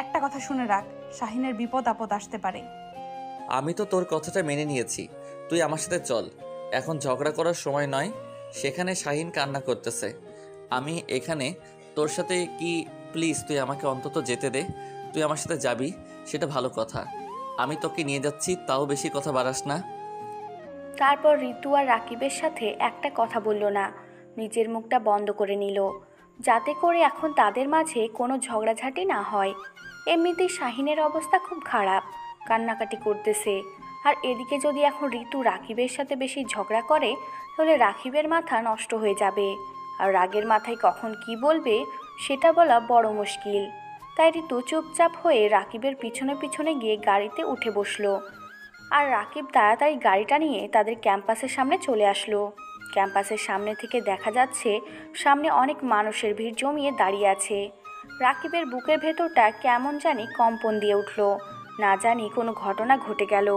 একটা কথা শুনে রাখ, শাহিনের বিপদ আপদ আসতে পারে। আমি তো তোর কথাটা মেনে নিয়েছি, তুই আমার সাথে চল। এখন ঝগড়া করার সময় নয়। সেখানে শাহিন কান্না করতেছে, আমি এখানে তোর সাথে কি? প্লিজ তুই আমাকে অন্তত যেতে দে। তুই আমার সাথে যাবি সেটা ভালো কথা। আমি তোকে নিয়ে যাচ্ছি, তাও বেশি কথা বাড়াস না। তারপর ঋতু আর রাকিবের সাথে একটা কথা বলল না, নিজের মুখটা বন্ধ করে নিল। যাতে করে এখন তাদের মাঝে কোনো ঝগড়াঝাটি না হয়। এমনিতেই শাহিনের অবস্থা খুব খারাপ, কান্নাকাটি করতেছে। আর এদিকে যদি এখন ঋতু রাকিবের সাথে বেশি ঝগড়া করে তাহলে রাকিবের মাথা নষ্ট হয়ে যাবে, আর রাগের মাথায় কখন কি বলবে সেটা বলা বড় মুশকিল। তাই ঋতু চুপচাপ হয়ে রাকিবের পিছনে পিছনে গিয়ে গাড়িতে উঠে বসলো। আর রাকিব তাড়াতাড়ি গাড়িটা নিয়ে তাদের ক্যাম্পাসের সামনে চলে আসলো। ক্যাম্পাসের সামনে থেকে দেখা যাচ্ছে সামনে অনেক মানুষের ভিড় জমিয়ে দাঁড়িয়ে আছে। রাকিবের বুকের ভেতরটা কেমন জানি কম্পন দিয়ে উঠল, না জানি কোনো ঘটনা ঘটে গেল।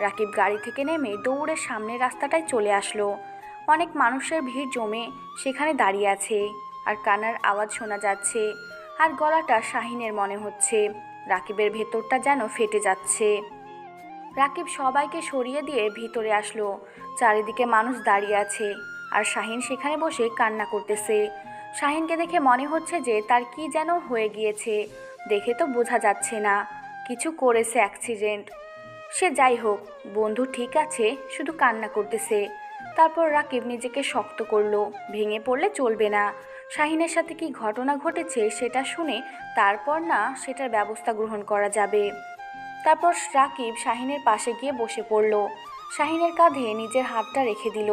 রাকিব গাড়ি থেকে নেমে দৌড়ে সামনের রাস্তাটায় চলে আসলো। অনেক মানুষের ভিড় জমে সেখানে দাঁড়িয়ে আছে, আর কান্নার আওয়াজ শোনা যাচ্ছে, আর গলাটা শাহিনের মনে হচ্ছে। রাকিবের ভেতরটা যেন ফেটে যাচ্ছে। রাকিব সবাইকে সরিয়ে দিয়ে ভিতরে আসলো। চারিদিকে মানুষ দাঁড়িয়ে আছে, আর শাহিন সেখানে বসে কান্না করতেছে। শাহিনকে দেখে মনে হচ্ছে যে তার কি যেন হয়ে গিয়েছে, দেখে তো বোঝা যাচ্ছে না, কিছু করেছে অ্যাক্সিডেন্ট। সে যাই হোক, বন্ধু ঠিক আছে, শুধু কান্না করতেছে। তারপর রাকিব নিজেকে শক্ত করলো, ভেঙে পড়লে চলবে না। শাহিনের সাথে কি ঘটনা ঘটেছে সেটা শুনে তারপর না সেটার ব্যবস্থা গ্রহণ করা যাবে। তারপর রাকিব শাহিনের পাশে গিয়ে বসে পড়ল, শাহিনের কাঁধে নিজের হাতটা রেখে দিল।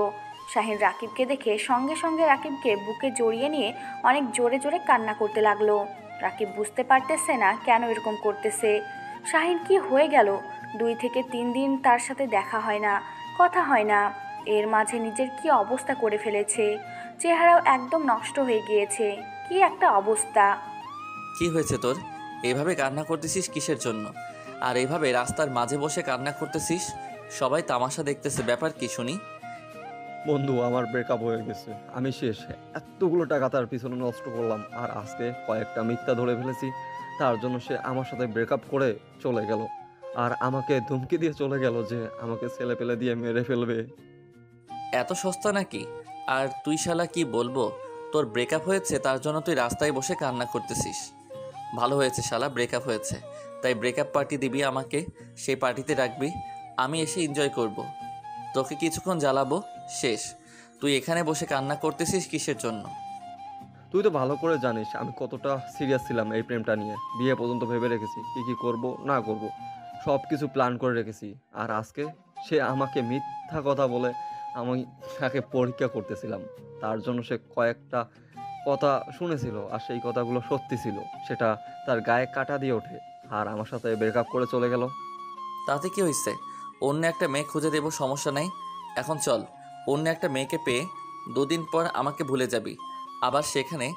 শাহিন রাকিবকে দেখে সঙ্গে সঙ্গে রাকিবকে বুকে জড়িয়ে নিয়ে অনেক জোরে জোরে কান্না করতে লাগলো। রাকিব বুঝতে পারতেছে না কেন এরকম করতেছে। শাহিন কি হয়ে গেল? 2 থেকে 3 দিন তার সাথে দেখা হয় না, কথা হয় না, এর মাঝে নিজের কি অবস্থা করে ফেলেছে। চেহারাও একদম নষ্ট হয়ে গিয়েছে, কি একটা অবস্থা। কি হয়েছে তোর? এভাবে কান্না করতেছিস কিসের জন্য? আর এভাবে রাস্তার মাঝে বসে কান্না করতেছিস, সবাই তামাশা দেখতেছে, ব্যাপার কি শুনি? বন্ধু, আমার ব্রেকআপ হয়ে গেছে, আমি শেষ। এতগুলো টাকা তার পিছনে নষ্ট করলাম, আর আজকে কয়েকটা মিথ্যা ধরে ফেলেছি, তার জন্য সে আমার সাথে ব্রেকআপ করে চলে গেল। আর আমাকে ধমকি দিয়ে চলে গেল যে আমাকে ছেলে পেলে দিয়ে মেরে ফেলবে। এত সস্তা নাকি? আর তুই শালা কি বলবো, তোর ব্রেকআপ হয়েছে তার জন্য তুই রাস্তায় বসে কান্না করতেছিস। ভালো হয়েছে শালা, ব্রেকআপ হয়েছে, তাই ব্রেকআপ পার্টি দিবি আমাকে, সেই পার্টিতে রাখবি, আমি এসে এনজয় করব। তোকে কিছুক্ষণ জ্বালাবো, শেষ। তুই এখানে বসে কান্না করতেছিস কিসের জন্য? তুই তো ভালো করে জানিস আমি কতটা সিরিয়াস ছিলাম এই প্রেমটা নিয়ে। বিয়ে পর্যন্ত ভেবে রেখেছি কি কি করব না করব, সব কিছু প্ল্যান করে রেখেছি। আর আজকে সে আমাকে মিথ্যা কথা বলে, আমি তাকে পরীক্ষা করতেছিলাম, তার জন্য সে কয়েকটা কথা শুনেছিল, আর সেই কথাগুলো সত্যি ছিল, সেটা তার গায়ে কাটা দিয়ে ওঠে, আর আমার সাথে ব্রেকআপ করে চলে গেল। তাতে কি হয়েছে? অন্য একটা মেয়ে খুঁজে দেবো, সমস্যা নাই। এখন চল, অন্য একটা মেয়েকে পেয়ে 2 দিন পর আমাকে ভুলে যাবি, আবার সেখানে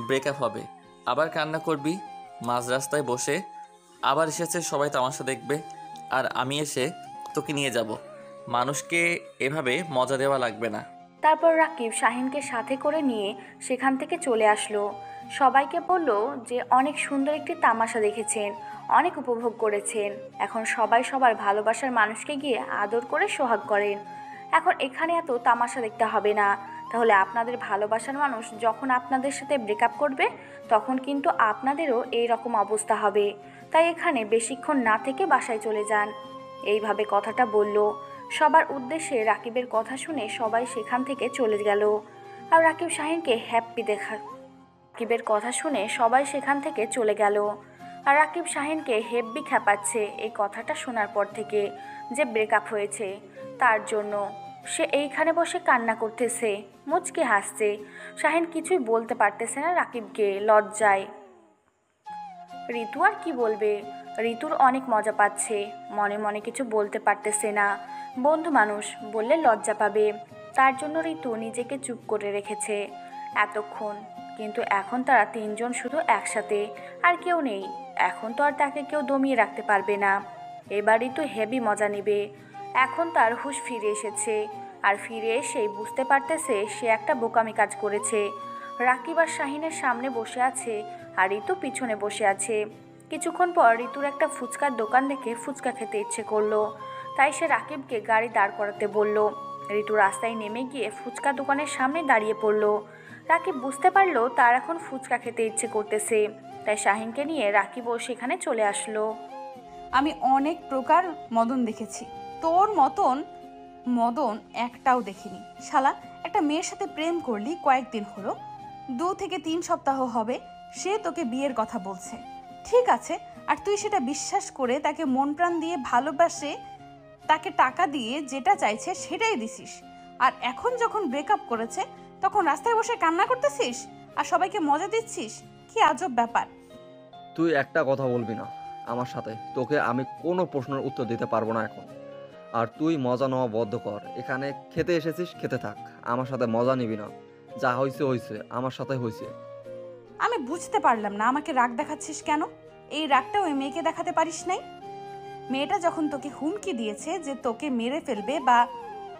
ব্রেকআপ হবে, আবার কান্না করবি মাঝ রাস্তায় বসে। আবার এসেছে সবাই তামাশা দেখবে, আর আমি এসে তোকে নিয়ে যাব। মানুষকে এভাবে মজা দেওয়া লাগবে না। তারপর রাকিব শাহিনকে সাথে করে নিয়ে সেখান থেকে চলে আসলো। সবাইকে বলল যে অনেক সুন্দর একটি তামাশা দেখেছেন, অনেক উপভোগ করেছেন, এখন সবাই সবার ভালোবাসার মানুষকে গিয়ে আদর করে সোহাগ করেন। এখন এখানে এত তামাশা দেখতে হবে না, তাহলে আপনাদের ভালোবাসার মানুষ যখন আপনাদের সাথে ব্রেকআপ করবে তখন কিন্তু আপনাদেরও এই রকম অবস্থা হবে। তাই এখানে বেশিক্ষণ না থেকে বাসায় চলে যান। এইভাবে কথাটা বলল। সবার উদ্দেশ্যে রাকিবের কথা শুনে সবাই সেখান থেকে চলে গেল। আর রাকিব শাহিনকে হ্যাপি রাকিবের কথা শুনে সবাই সেখান থেকে চলে গেল। আর রাকিব শাহিনকে হেব্বি খ্যাপাচ্ছে এই কথাটা শোনার পর থেকে, যে ব্রেকআপ হয়েছে তার জন্য। সে এইখানে বসে কান্না করতেছে, মুচকে হাসছে। শাহিন কিছুই বলতে পারতেছে না রাকিবকে, লজ্জায়। ঋতু আর কি বলবে, ঋতুর অনেক মজা পাচ্ছে, মনে মনে কিছু বলতে পারতেছে না। বন্ধু মানুষ বললে লজ্জা পাবে, তার জন্য ঋতু নিজেকে চুপ করে রেখেছে এতক্ষণ। কিন্তু এখন তারা 3 জন শুধু একসাথে, আর কেউ নেই। এখন তো আর তাকে কেউ দমিয়ে রাখতে পারবে না। এবার ঋতু হেভি মজা নেবে। এখন তার হুঁশ ফিরে এসেছে, আর ফিরে এসেই বুঝতে পারতেছে সে একটা বোকামি কাজ করেছে। রাকিব আর শাহিনের সামনে বসে আছে, আর ঋতু পিছনে বসে আছে। কিছুক্ষণ পর ঋতুর একটা ফুচকার দোকান দেখে ফুচকা খেতে ইচ্ছে করলো, তাই সে রাকিবকে গাড়ি দাঁড় করাতে বলল। ঋতু রাস্তায় নেমে গিয়ে ফুচকা দোকানের সামনে দাঁড়িয়ে পড়ল। রাকিব বুঝতে পারলো তার এখন ফুচকা খেতে ইচ্ছে করতেছে, তাই শাহিনকে নিয়ে রাকিবও সেখানে চলে আসলো। আমি অনেক প্রকার মদন দেখেছি, তোর মতন মদন একটাও দেখিনি। শালা, একটা মেয়ের সাথে প্রেম করলি কয়েকদিন হলো, 2 থেকে 3 সপ্তাহ হবে সে তোকে বিয়ের কথা বলছে, ঠিক আছে, আর তুই সেটা বিশ্বাস করে তাকে মন প্রাণ দিয়ে ভালোবাসে তাকে টাকা দিয়ে যেটা চাইছে সেটাই দিছিস, আর এখন যখন ব্রেকআপ করেছে তখন রাস্তায় বসে কান্না করতেছিস আর সবাইকে মজা দিচ্ছিস। কি আজব ব্যাপার। তুই একটা কথা বলবি না আমার সাথে, তোকে আমি কোনো প্রশ্নের উত্তর দিতে পারবো না এখন। আর তুই মজা নেওয়া বদ্ধ কর, এখানে খেতে এসেছিস খেতে থাক, আমার সাথে মজা নিবি না। যা হয়েছে হয়েছে, আমার সাথে হয়েছে। আমি বুঝতে পারলাম না আমাকে রাগ দেখাচ্ছিস কেন। এই রাগটা ওই মেয়েকে দেখাতে পারিস নাই? মেয়েটা যখন তোকে হুমকি দিয়েছে যে তোকে মেরে ফেলবে বা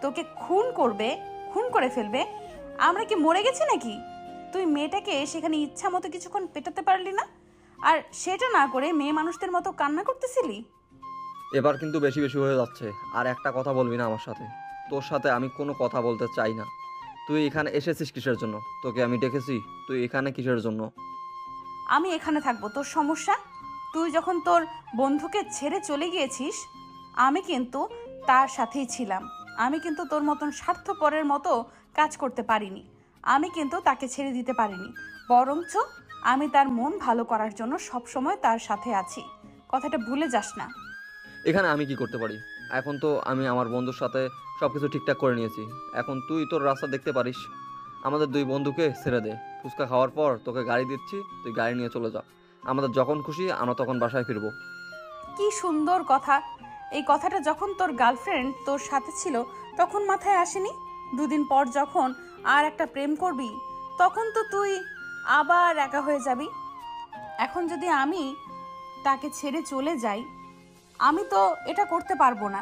তোকে খুন করে ফেলবে, আমরা কি মরে গেছি নাকি? তুই মেয়েটাকে সেখানে ইচ্ছা মতো কিছুক্ষণ পেটাতে পারলি না, আর সেটা না করে মেয়ে মানুষদের মতো কান্না করতেছিলি। এবার কিন্তু বেশি বেশি হয়ে যাচ্ছে। আর একটা কথা বলবি না আমার সাথে, তোর সাথে আমি কোনো কথা বলতে চাই না। তুই এখানে এসেছিস কিসের জন্য? তোকে আমি ডেকেছি, তুই এখানে কিসের জন্য? আমি এখানে থাকবো, তোর সমস্যা? তুই যখন তোর বন্ধুকে ছেড়ে চলে গিয়েছিস আমি কিন্তু তার সাথেই ছিলাম। আমি কিন্তু তোর মতন স্বার্থপরের মতো কাজ করতে পারিনি। আমি কিন্তু তাকে ছেড়ে দিতে পারিনি, বরঞ্চ আমি তার মন ভালো করার জন্য সবসময় তার সাথে আছি। কথাটা ভুলে যাস না। এখানে আমি কি করতে পারি? এখন তো আমি আমার বন্ধুর সাথে সব কিছু ঠিকঠাক করে নিয়েছি। এখন তুই তোর রাস্তা দেখতে পারিস। আমাদের দুই বন্ধুকে ছেড়ে দে। ফুচকা খাওয়ার পর তোকে গাড়ি দিচ্ছি, তুই গাড়ি নিয়ে চলে যা। আমাদের যখন খুশি আমরা তখন বাসায় ফিরবো। কি সুন্দর কথা। এই কথাটা যখন তোর গার্লফ্রেন্ড তোর সাথে ছিল তখন মাথায় আসেনি? 2 দিন পর যখন আর একটা প্রেম করবি তখন তো তুই আবার একা হয়ে যাবি। এখন যদি আমি তাকে ছেড়ে চলে যাই, আমি তো এটা করতে পারবো না।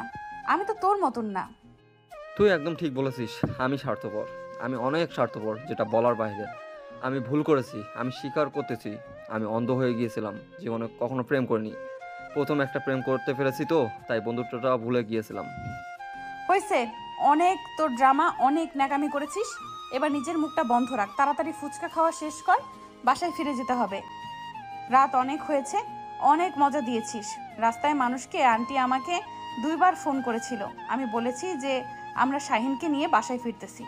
আমি তো তোর মতন না। তুই একদম ঠিক বলেছিস। আমি স্বার্থপর, আমি অনেক স্বার্থপর, যেটা বলার বাইরে। আমি ভুল করেছি, আমি স্বীকার করতেছি। আমি অন্ধ হয়ে গিয়েছিলাম, জীবনে কখনো প্রেম করিনি। প্রথম একটা প্রেম করতে পেরেছি তো, তাই বন্ধুত্বটা ভুলে গিয়েছিলাম। হয়েছে, অনেক তোর ড্রামা, অনেক ন্যাকামি করেছিস। এবার নিজের মুখটা বন্ধ রাখ, তাড়াতাড়ি ফুচকা খাওয়া শেষ কর, বাসায় ফিরে যেতে হবে। রাত অনেক হয়েছে, অনেক মজা দিয়েছিস। রাস্তায় মানুষকে আন্টি আমাকে 2 বার ফোন করেছিল। আমি বলেছি যে আমরা শাহিনকে নিয়ে বাসায় ফিরতেছি।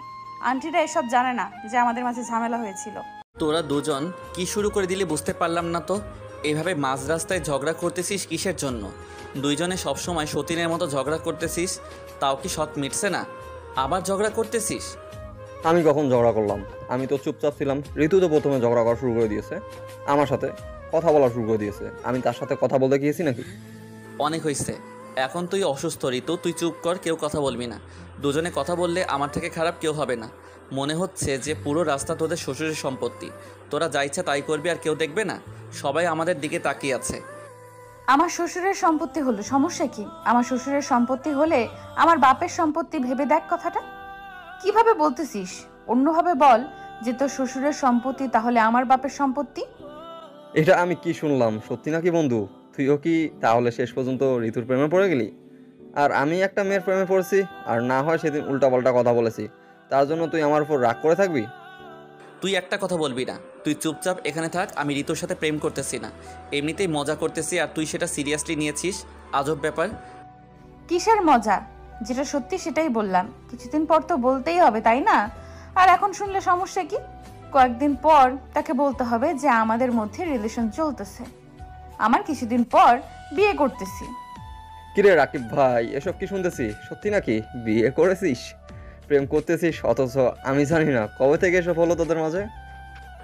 আন্টিরা এসব জানে না যে আমাদের মাঝে ঝামেলা হয়েছিল। তোরা দুজন কি শুরু করে দিলি বুঝতে পারলাম না তো। এভাবে মাঝ রাস্তায় ঝগড়া করতেছিস কিসের জন্য? দুইজনে সবসময় সতীনের মতো ঝগড়া করতেছিস, তাও কি শখ মিটছে না? আবার ঝগড়া করতেছিস? আমি কখন ঝগড়া করলাম? আমি তো চুপচাপ ছিলাম। ঋতু তো প্রথমে ঝগড়া করা শুরু করে দিয়েছে, আমার সাথে কথা বলা শুরু করে দিয়েছে। আমি তার সাথে কথা বলতে গিয়েছি নাকি? অনেক হয়েছে, এখন তুই অসুস্থ ঋতু, তুই চুপ কর, কেউ কথা বলবি না। দুজনে কথা বললে আমার থেকে খারাপ কেউ হবে না। মনে হচ্ছে যে পুরো রাস্তা তোদের শ্বশুরের সম্পত্তি, তোরা যা ইচ্ছা তাই করবি আর কেউ দেখবে না। সবাই আমাদের দিকে তাকিয়ে আছে। আমার শ্বশুরের সম্পত্তি হলো সমস্যা কি? আমার শ্বশুরের সম্পত্তি হলে আমার বাপের সম্পত্তি ভেবে দেখ কথাটা। কিভাবে বলতেছিস? অন্যভাবে বল যে তোর শ্বশুরের সম্পত্তি তাহলে আমার বাপের সম্পত্তি। এটা আমি কি শুনলাম? সত্যি নাকি বন্ধু? তুইও কি তাহলে শেষ পর্যন্ত ঋতুর প্রেমে পড়ে গেলি? আর আমি একটা মেয়ের প্রেমে পড়েছি, আর না হয় সেদিন উল্টাপাল্টা কথা বলেছি, তার জন্য তুই আমার উপর রাগ করে থাকবি? তুই একটা কথা বলবি না, তুই চুপচাপ এখানে থাক। আমি ঋতুর সাথে প্রেম করতেছি না, এমনিতেই মজা করতেছি, আর তুই সেটা সিরিয়াসলি নিয়েছিস। আজব ব্যাপার। কিসের মজা? যেটা সত্যি সেটাই বললাম। কিছুদিন পর তো বলতেই হবে, তাই না? আর এখন শুনলে সমস্যা কি? কয়েকদিন পর তাকে বলতে হবে যে আমাদের মধ্যে রিলেশন চলতেছে, আমার কিছুদিন পর বিয়ে করতেছি। কিরে রাকিব ভাই, এসব কি শুনতেছি? সত্যি নাকি বিয়ে করেছিস, প্রেম করতেছিস, অথচ আমি জানি না? কবে থেকে এসব হলো তোদের মাঝে?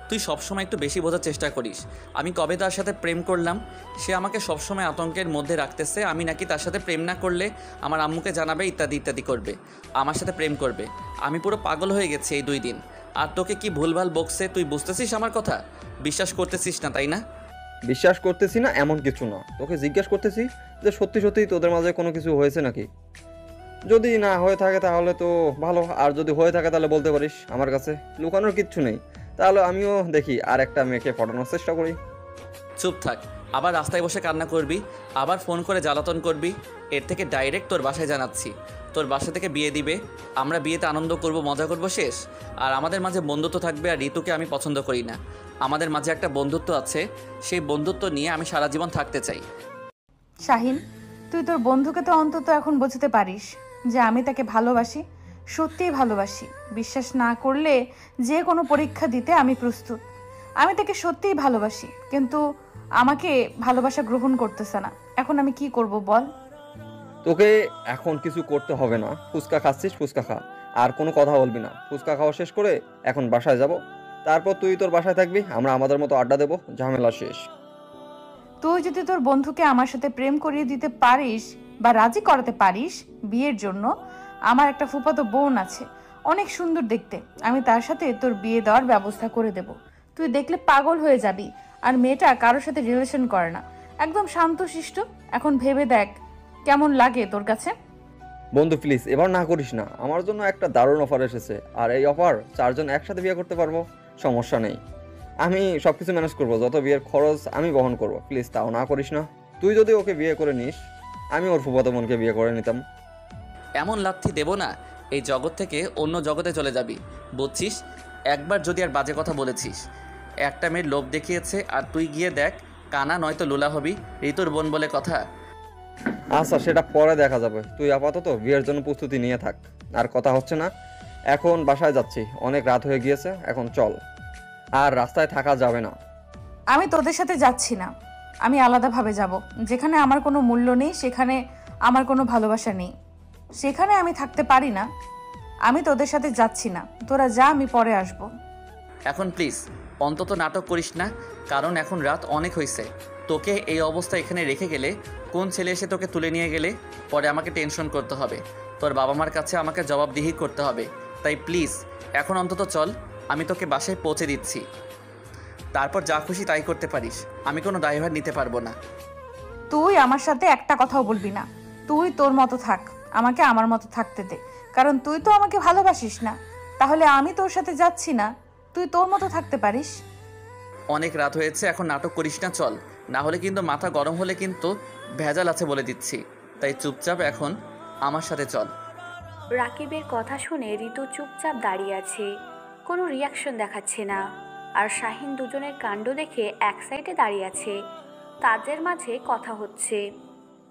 তুই সবসময় একটু বেশি বোঝার চেষ্টা করিস। আমি কবে তার সাথে প্রেম করলাম? সে আমাকে সবসময় আতঙ্কের মধ্যে রাখতেছে। আমি নাকি তার সাথে প্রেম না করলে আমার আম্মুকে জানাবে, ইত্যাদি ইত্যাদি করবে, আমার সাথে প্রেম করবে। আমি পুরো পাগল হয়ে গেছি এই 2 দিন। আর তোকে কি ভুলভাল বকছে, তুই বুঝতেছিস আমার কথা? বিশ্বাস করতেছিস না, তাই না? বিশ্বাস করতেছি না এমন কিছু না, তোকে জিজ্ঞাসা করতেছি যে সত্যি সত্যি তোদের মাঝে কোনো কিছু হয়েছে নাকি। যদি না হয়ে থাকে তাহলে তো ভালো, আর যদি হয়ে থাকে তাহলে বলতে পারিস। আমার কাছে লুকানোর কিচ্ছু নেই। তাহলে আমিও দেখি আর একটা মেয়েকে পটানোর চেষ্টা করি। চুপ থাক, আবার রাস্তায় বসে কান্না করবি, আবার ফোন করে জ্বালাতন করবি। এর থেকে ডাইরেক্ট তোর বাসায় জানাচ্ছি, তোর বাসা থেকে বিয়ে দিবে, আমরা বিয়েতে আনন্দ করব, মজা করব, শেষ। আর আমাদের মাঝে বন্ধুত্ব থাকবে। আর ঋতুকে আমি পছন্দ করি না। আমাদের মাঝে একটা বন্ধুত্ব আছে, সেই বন্ধুত্ব নিয়ে আমি সারা জীবন থাকতে চাই। শাহিন, তুই তোর বন্ধুকে তো অন্তত এখন বুঝতে পারিস যে আমি তাকে ভালোবাসি। সত্যিই ভালোবাসি। বিশ্বাস না করলে যে কোনো পরীক্ষা দিতে আমি প্রস্তুত। আমি তাকে সত্যিই ভালোবাসি, কিন্তু আমাকে ভালোবাসা গ্রহণ করতেছে না। এখন আমি কি করব বল? তোকে এখন কিছু করতে হবে না। ফুচকা খাচ্ছিস, ফুচকা খা, আর কোনো কথা বলবি না। ফুচকা খাওয়া শেষ করে এখন বাসায় যাব, তারপর তুই তোর বাসায় থাকবি, আমরা আমাদের মতো আড্ডা দেবো, ঝামেলা শেষ। তুই যদি তোর বন্ধুকে আমার সাথে প্রেম করিয়ে দিতে পারিস বা রাজি করাতে পারিস বিয়ের জন্য, আমার একটা ফুফাতো বোন আছে, অনেক সুন্দর দেখতে, আমি তার সাথে তোর বিয়ে দেওয়ার ব্যবস্থা করে দেব। তুই দেখলে পাগল হয়ে যাবি। আর মেয়েটা কারোর সাথে রিলেশন করে না, একদম শান্তশিষ্ট। এখন ভেবে দেখ কেমন লাগে তোর কাছে? বন্ধু প্লিজ এবার না করিস না, আমার জন্য একটা দারুণ অফার এসেছে, আর এই অফার 4 জন একসাথে বিয়ে করতে পারবো, সমস্যা নেই। আমি সব কিছু ম্যানেজ করবো, যত বিয়ের খরচ আমি বহন করবো। প্লিজ তাও না করিস না। তুই যদি ওকে বিয়ে করে নিস, আমি ওর ফুফাতো বোনকে বিয়ে করে নিতাম। এমন লাথি দেবো না, এই জগৎ থেকে অন্য জগতে চলে যাবি, বুঝছিস? একবার যদি আর বাজে কথা বলেছিস, একটা মেয়ের লোভ দেখিয়েছে আর তুই গিয়ে দেখ কানা নয়তো লুলা হবি, ঋতুর বোন বলে কথা। আচ্ছা সেটা পরে দেখা যাবে, তুই আপাতত বিয়ের জন্য প্রস্তুতি নিয়ে থাক। আর কথা হচ্ছে না, এখন বাসায় যাচ্ছি, অনেক রাত হয়ে গিয়েছে, এখন চল। আর রাস্তায় থাকা যাবে না। আমি তোদের সাথে যাচ্ছি না, আমি আলাদাভাবে যাব। যেখানে আমার কোনো মূল্য নেই, সেখানে আমার কোনো ভালোবাসা নেই, সেখানে আমি থাকতে পারি না। আমি তোদের সাথে যাচ্ছি না, তোরা যা, আমি পরে আসব। এখন প্লিজ অন্তত নাটক করিস না, কারণ এখন রাত অনেক হয়েছে। তোকে এই অবস্থা এখানে রেখে গেলে কোন ছেলে এসে তোকে তুলে নিয়ে গেলে পরে আমাকে টেনশন করতে হবে, তোর বাবা মার কাছে আমাকে জবাবদিহি করতে হবে। তাই প্লিজ এখন অন্তত চল, আমি তোকে বাসায় পৌঁছে দিচ্ছি, তারপর যা খুশি তাই করতে পারিস, আমি কোনো দায়ভার নিতে পারবো না। তুই আমার সাথে একটা কথাও বলবি না। তুই তোর মতো থাক, আমাকে আমার মতো থাকতে দে, কারণ তুই তো আমাকে ভালোবাসিস না। তাহলে আমি তোর সাথে যাচ্ছি না, তুই তোর মতো থাকতে পারিস। অনেক রাত হয়েছে, এখন নাটক করিস না, চল। না হলে কিন্তু মাথা গরম হলে কিন্তু ভেজাল আছে বলে দিচ্ছি। তাই চুপচাপ এখন আমার সাথে চল। রাকিবের কথা শুনে ঋতু চুপচাপ দাঁড়িয়ে আছে, কোনো রিয়াকশন দেখাচ্ছে না। আর শাহিন দুজনের কাণ্ড দেখে এক সাইডে দাঁড়িয়ে আছে। তাদের মাঝে কথা হচ্ছে।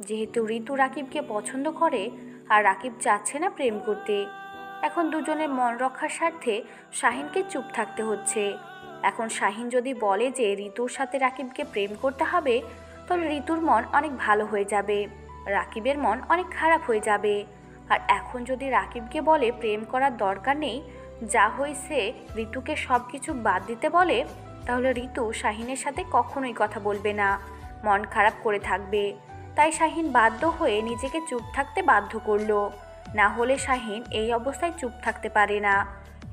যেহেতু ঋতু রাকিবকে পছন্দ করে আর রাকিব চাচ্ছে না প্রেম করতে, এখন দুজনের মন রক্ষার স্বার্থে শাহিনকে চুপ থাকতে হচ্ছে। এখন শাহিন যদি বলে যে ঋতুর সাথে রাকিবকে প্রেম করতে হবে, তাহলে ঋতুর মন অনেক ভালো হয়ে যাবে, রাকিবের মন অনেক খারাপ হয়ে যাবে। আর এখন যদি রাকিবকে বলে প্রেম করার দরকার নেই, যা হয়েছে ঋতুকে সব কিছু বাদ দিতে বলে, তাহলে ঋতু শাহিনের সাথে কখনোই কথা বলবে না, মন খারাপ করে থাকবে। তাই শাহিন বাধ্য হয়ে নিজেকে চুপ থাকতে বাধ্য করলো। না হলে শাহিন এই অবস্থায় চুপ থাকতে পারে না।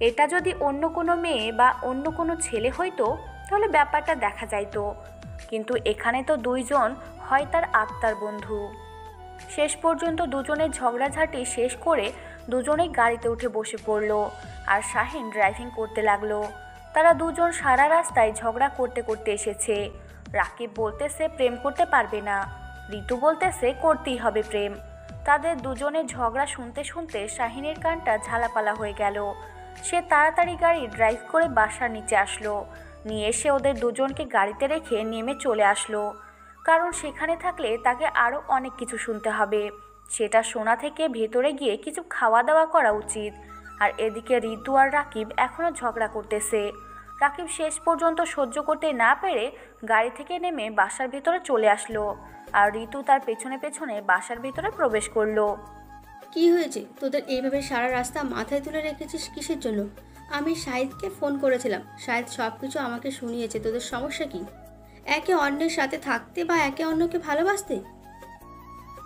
এটা যদি অন্য কোনো মেয়ে বা অন্য কোনো ছেলে হইতো তাহলে ব্যাপারটা দেখা যাইতো, কিন্তু এখানে তো দুইজন হয় তার আত্মার বন্ধু। শেষ পর্যন্ত দুজনের ঝগড়াঝাটি শেষ করে দুজনেই গাড়িতে উঠে বসে পড়লো আর শাহিন ড্রাইভিং করতে লাগলো। তারা দুজন সারা রাস্তায় ঝগড়া করতে করতে এসেছে। রাকিব বলতেছে প্রেম করতে পারবে না, ঋতু বলতেছে করতেই হবে প্রেম। তাদের দুজনের ঝগড়া শুনতে শুনতে শাহিনের কানটা ঝালাপালা হয়ে গেল। সে তাড়াতাড়ি গাড়ি ড্রাইভ করে বাসার নিচে আসলো, নিয়ে এসে ওদের দুজনকে গাড়িতে রেখে নেমে চলে আসলো। কারণ সেখানে থাকলে তাকে আরও অনেক কিছু শুনতে হবে, সেটা শোনা থেকে ভেতরে গিয়ে কিছু খাওয়া দাওয়া করা উচিত। আর এদিকে ঋতু আর রাকিব এখনও ঝগড়া করতেছে। রাকিব শেষ পর্যন্ত সহ্য করতে না পেরে গাড়ি থেকে নেমে বাসার ভেতরে চলে আসলো, আর ঋতু তার পেছনে পেছনে বাসার ভেতরে প্রবেশ করলো। কি হয়েছে তোদের এইভাবে সারা রাস্তা মাথায় তুলে রেখেছিস কিসের জন্য? আমি শাহিদকে ফোন করেছিলাম, শাহিদ সব কিছু আমাকে শুনিয়েছে। তোদের সমস্যা কি? একে অন্যের সাথে থাকতে বা একে অন্যকে ভালোবাসতে?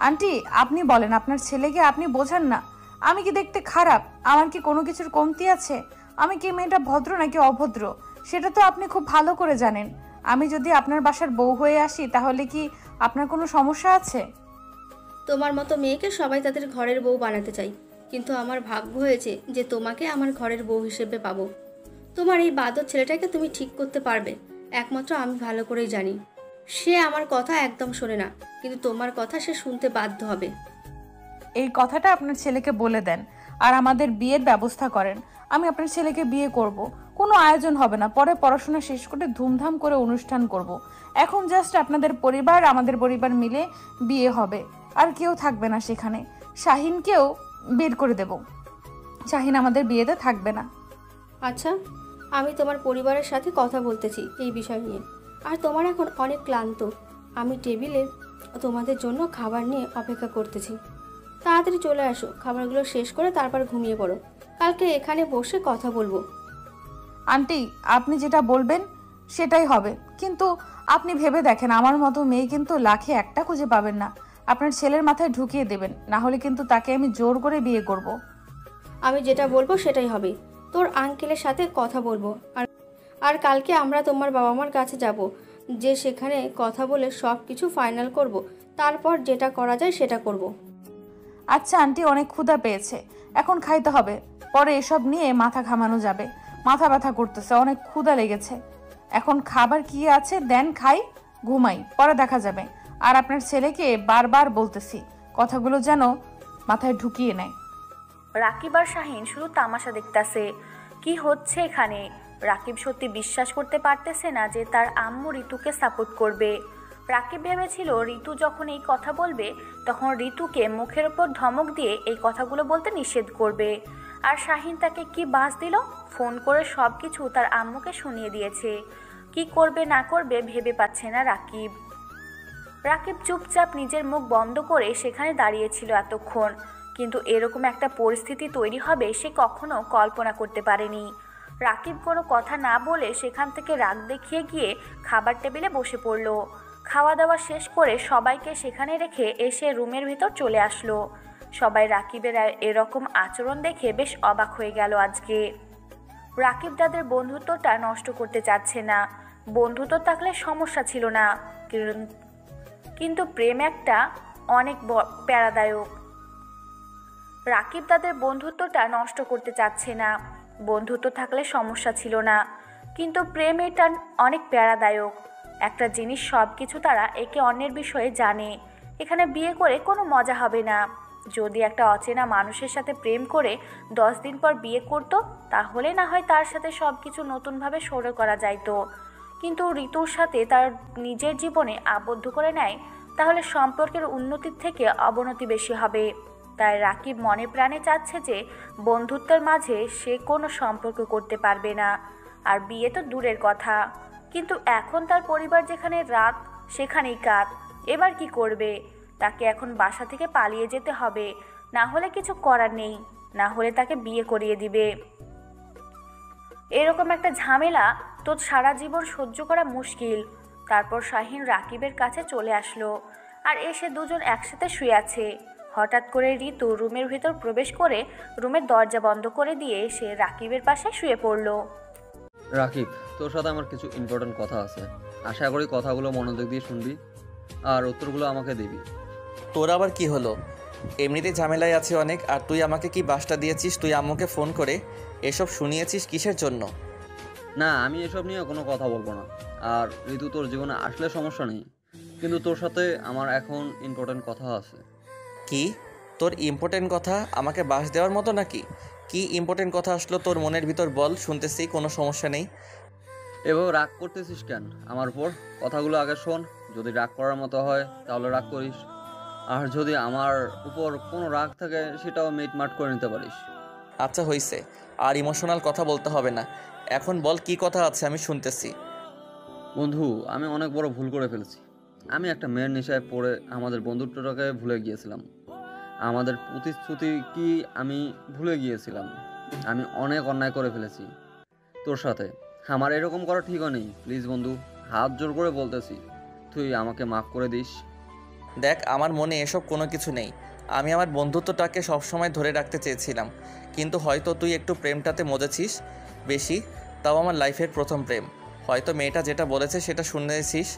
আন্টি আপনি বলেন, আপনার ছেলেকে আপনি বোঝান না। আমি কি দেখতে খারাপ? আমার কি কোনো কিছুর কমতি আছে? আমি কি মেয়েটা ভদ্র নাকি অভদ্র সেটা তো আপনি খুব ভালো করে জানেন। আমি যদি আপনার বাসার বউ হয়ে আসি তাহলে কি আপনার কোনো সমস্যা আছে? তোমার মতো মেয়েকে সবাই তাদের ঘরের বউ বানাতে চাই, কিন্তু আমার ভাগ্য হয়েছে যে তোমাকে আমার ঘরের বউ হিসেবে পাবো। তোমার এই বাদর ছেলেটাকে তুমি ঠিক করতে পারবে একমাত্র আমি ভালো করেই জানি। সে আমার কথা একদম শোনে না, কিন্তু তোমার কথা সে শুনতে বাধ্য হবে। এই কথাটা আপনার ছেলেকে বলে দেন আর আমাদের বিয়ের ব্যবস্থা করেন। আমি আপনার ছেলেকে বিয়ে করব, কোনো আয়োজন হবে না, পরে পড়াশোনা শেষ করে ধুমধাম করে অনুষ্ঠান করব। এখন জাস্ট আপনাদের পরিবার আমাদের পরিবার মিলে বিয়ে হবে, আর কেউ থাকবে না সেখানে। শাহিনকেও বের করে দেব। শাহিন আমাদের বিয়েতে থাকবে না। আচ্ছা, আমি তোমার পরিবারের সাথে কথা বলতেছি এই বিষয় নিয়ে। আর তোমার এখন অনেক ক্লান্ত। আমি টেবিলে তোমাদের জন্য খাবার নিয়ে অপেক্ষা করতেছি। তাড়াতাড়ি চলে আসো, খাবারগুলো শেষ করে তারপর ঘুমিয়ে পড়ো। কালকে এখানে বসে কথা বলবো। আন্টি, আপনি যেটা বলবেন সেটাই হবে, কিন্তু আপনি ভেবে দেখেন আমার মতো মেয়ে কিন্তু লাখে একটা খুঁজে পাবেন না। আপনার ছেলের মাথায় ঢুকিয়ে দেবেন, না হলে কিন্তু তাকে আমি জোর করে বিয়ে করব। আমি যেটা বলবো সেটাই হবে। তোর আঙ্কেলের সাথে কথা বলবো। আর কালকে আমরা তোমার বাবা মার কাছে যাব, যে সেখানে কথা বলে সব কিছু ফাইনাল করব। তারপর যেটা করা যায় সেটা করব। আচ্ছা আন্টি, অনেক ক্ষুধা পেয়েছে, এখন খাইতে হবে। পরে এসব নিয়ে মাথা ঘামানো যাবে। মাথা ব্যথা করতেছে, অনেক ক্ষুধা লেগেছে। এখন খাবার কি আছে দেন, খাই, ঘুমাই, পরে দেখা যাবে। আর আপনার ছেলেকে বারবার বলতেছি কথাগুলো যেন মাথায় ঢুকিয়ে নেয়। রাকিব আর শাহিন শুধু তামাশা দেখতাছে। কি হচ্ছে এখানে? রাকিব সত্যি বিশ্বাস করতে পারতেছে না যে তার আম্মু ঋতুকে সাপোর্ট করবে। রাকিব ভেবেছিল ঋতু যখন এই কথা বলবে তখন ঋতুকে মুখের ওপর ধমক দিয়ে এই কথাগুলো বলতে নিষেধ করবে। আর শাহিন তাকে কি বাস দিল, ফোন করে সব কিছু তার আম্মুকে শুনিয়ে দিয়েছে। কি করবে না করবে ভেবে পাচ্ছে না রাকিব। রাকিব চুপচাপ নিজের মুখ বন্ধ করে সেখানে দাঁড়িয়েছিল এতক্ষণ, কিন্তু এরকম একটা পরিস্থিতি তৈরি হবে সে কখনো কল্পনা করতে পারেনি। রাকিব কোনো কথা না বলে সেখান থেকে রাগ দেখিয়ে গিয়ে খাবার টেবিলে বসে পড়ল। খাওয়া দাওয়া শেষ করে সবাইকে সেখানে রেখে এসে রুমের ভিতর চলে আসলো। সবাই রাকিবের এরকম আচরণ দেখে বেশ অবাক হয়ে গেল আজকে। রাকিব তাদের বন্ধুত্বটা নষ্ট করতে চাচ্ছে না। বন্ধুত্ব থাকলে সমস্যা ছিল না, কিন্তু প্রেম একটা অনেক প্যারাদায়ক। রাকিব তাদের বন্ধুত্বটা নষ্ট করতে চাচ্ছে না। বন্ধুত্ব থাকলে সমস্যা ছিল না, কিন্তু প্রেম এটা অনেক প্যারাদায়ক একটা জিনিস। সব কিছু তারা একে অন্যের বিষয়ে জানে। এখানে বিয়ে করে কোনো মজা হবে না। যদি একটা অচেনা মানুষের সাথে প্রেম করে 10 দিন পর বিয়ে করত, তাহলে না হয় তার সাথে সব কিছু নতুনভাবে শুরু করা যাইতো। কিন্তু ঋতুর সাথে তার নিজের জীবনে আবদ্ধ করে নেয়, তাহলে সম্পর্কের উন্নতির থেকে অবনতি বেশি হবে। তাই রাকিব মনে প্রাণে চাচ্ছে যে বন্ধুত্বের মাঝে সে কোনো সম্পর্ক করতে পারবে না। আর বিয়ে তো দূরের কথা, কিন্তু এখন তার পরিবার যেখানে রাত সেখানেই কাত। এবার কি করবে? তাকে এখন বাসা থেকে পালিয়ে যেতে হবে, না হলে কিছু করার নেই, না হলে তাকে বিয়ে করিয়ে দিবে। এরকম একটা ঝামেলা তো সারা জীবন সহ্য করা মুশকিল। তারপর শাহিন রাকিবের কাছে চলে আসলো, আর এসে দুজন একসাথে শুয়ে আছে। হঠাৎ করে ঋতু রুমের ভিতর প্রবেশ করে রুমের দরজা বন্ধ করে দিয়ে সে রাকিবের পাশে শুয়ে পড়ল। রাকিব, তোর সাথে আমার কিছু ইম্পর্টেন্ট কথা আছে। আশা করি কথাগুলো মনোযোগ দিয়ে শুনবি আর উত্তরগুলো আমাকে দিবি। তোর আবার কি হলো? এমনিতে ঝামেলায় আছে অনেক, আর তুই আমাকে কি বাসটা দিয়েছিস? তুই আম্মুকে ফোন করে এসব শুনিয়েছিস কিসের জন্য? না, আমি এসব নিয়ে কোনো কথা বলবো না। আর ঋতু, তোর জীবনে আসলে সমস্যা নেই, কিন্তু তোর সাথে আমার এখন ইম্পর্টেন্ট কথা আছে। কি তোর ইম্পর্টেন্ট কথা? আমাকে বাস দেওয়ার মতো নাকি? কি ইম্পর্টেন্ট কথা আসলো তোর মনের ভিতর, বল, শুনতেছি, কোনো সমস্যা নেই। এভাবে রাগ করতেছিস কেন আমার উপর? কথাগুলো আগে শোন। যদি রাগ করার মতো হয় তাহলে রাগ করিস, আর যদি আমার উপর কোনো রাগ থাকে সেটাও মিটমাট করে নিতে পারিস। আচ্ছা হইছে, আর ইমোশনাল কথা বলতে হবে না। এখন বল কি কথা আছে, আমি শুনতেছি। বন্ধু, আমি অনেক বড় ভুল করে ফেলেছি। আমি একটা মেয়ের নেশায় পড়ে আমাদের বন্ধুত্বটাকে ভুলে গিয়েছিলাম। আমাদের প্রতিশ্রুতি কি আমি ভুলে গিয়েছিলাম। আমি অনেক অন্যায় করে ফেলেছি তোর সাথে। আমার এরকম করা ঠিক নেই। প্লিজ বন্ধু, হাত জোর করে বলতেছি, তুই আমাকে মাফ করে দিস। দেখ, আমার মনে এসব কোনো কিছু নেই। আমি আমার বন্ধুত্বটাকে সবসময় ধরে রাখতে চেয়েছিলাম, কিন্তু হয়তো তুই একটু প্রেমটাতে মজেছিস বেশি। তাও আমার লাইফের প্রথম প্রেম। হয়তো মেয়েটা যেটা বলেছে সেটা শুনেছিস।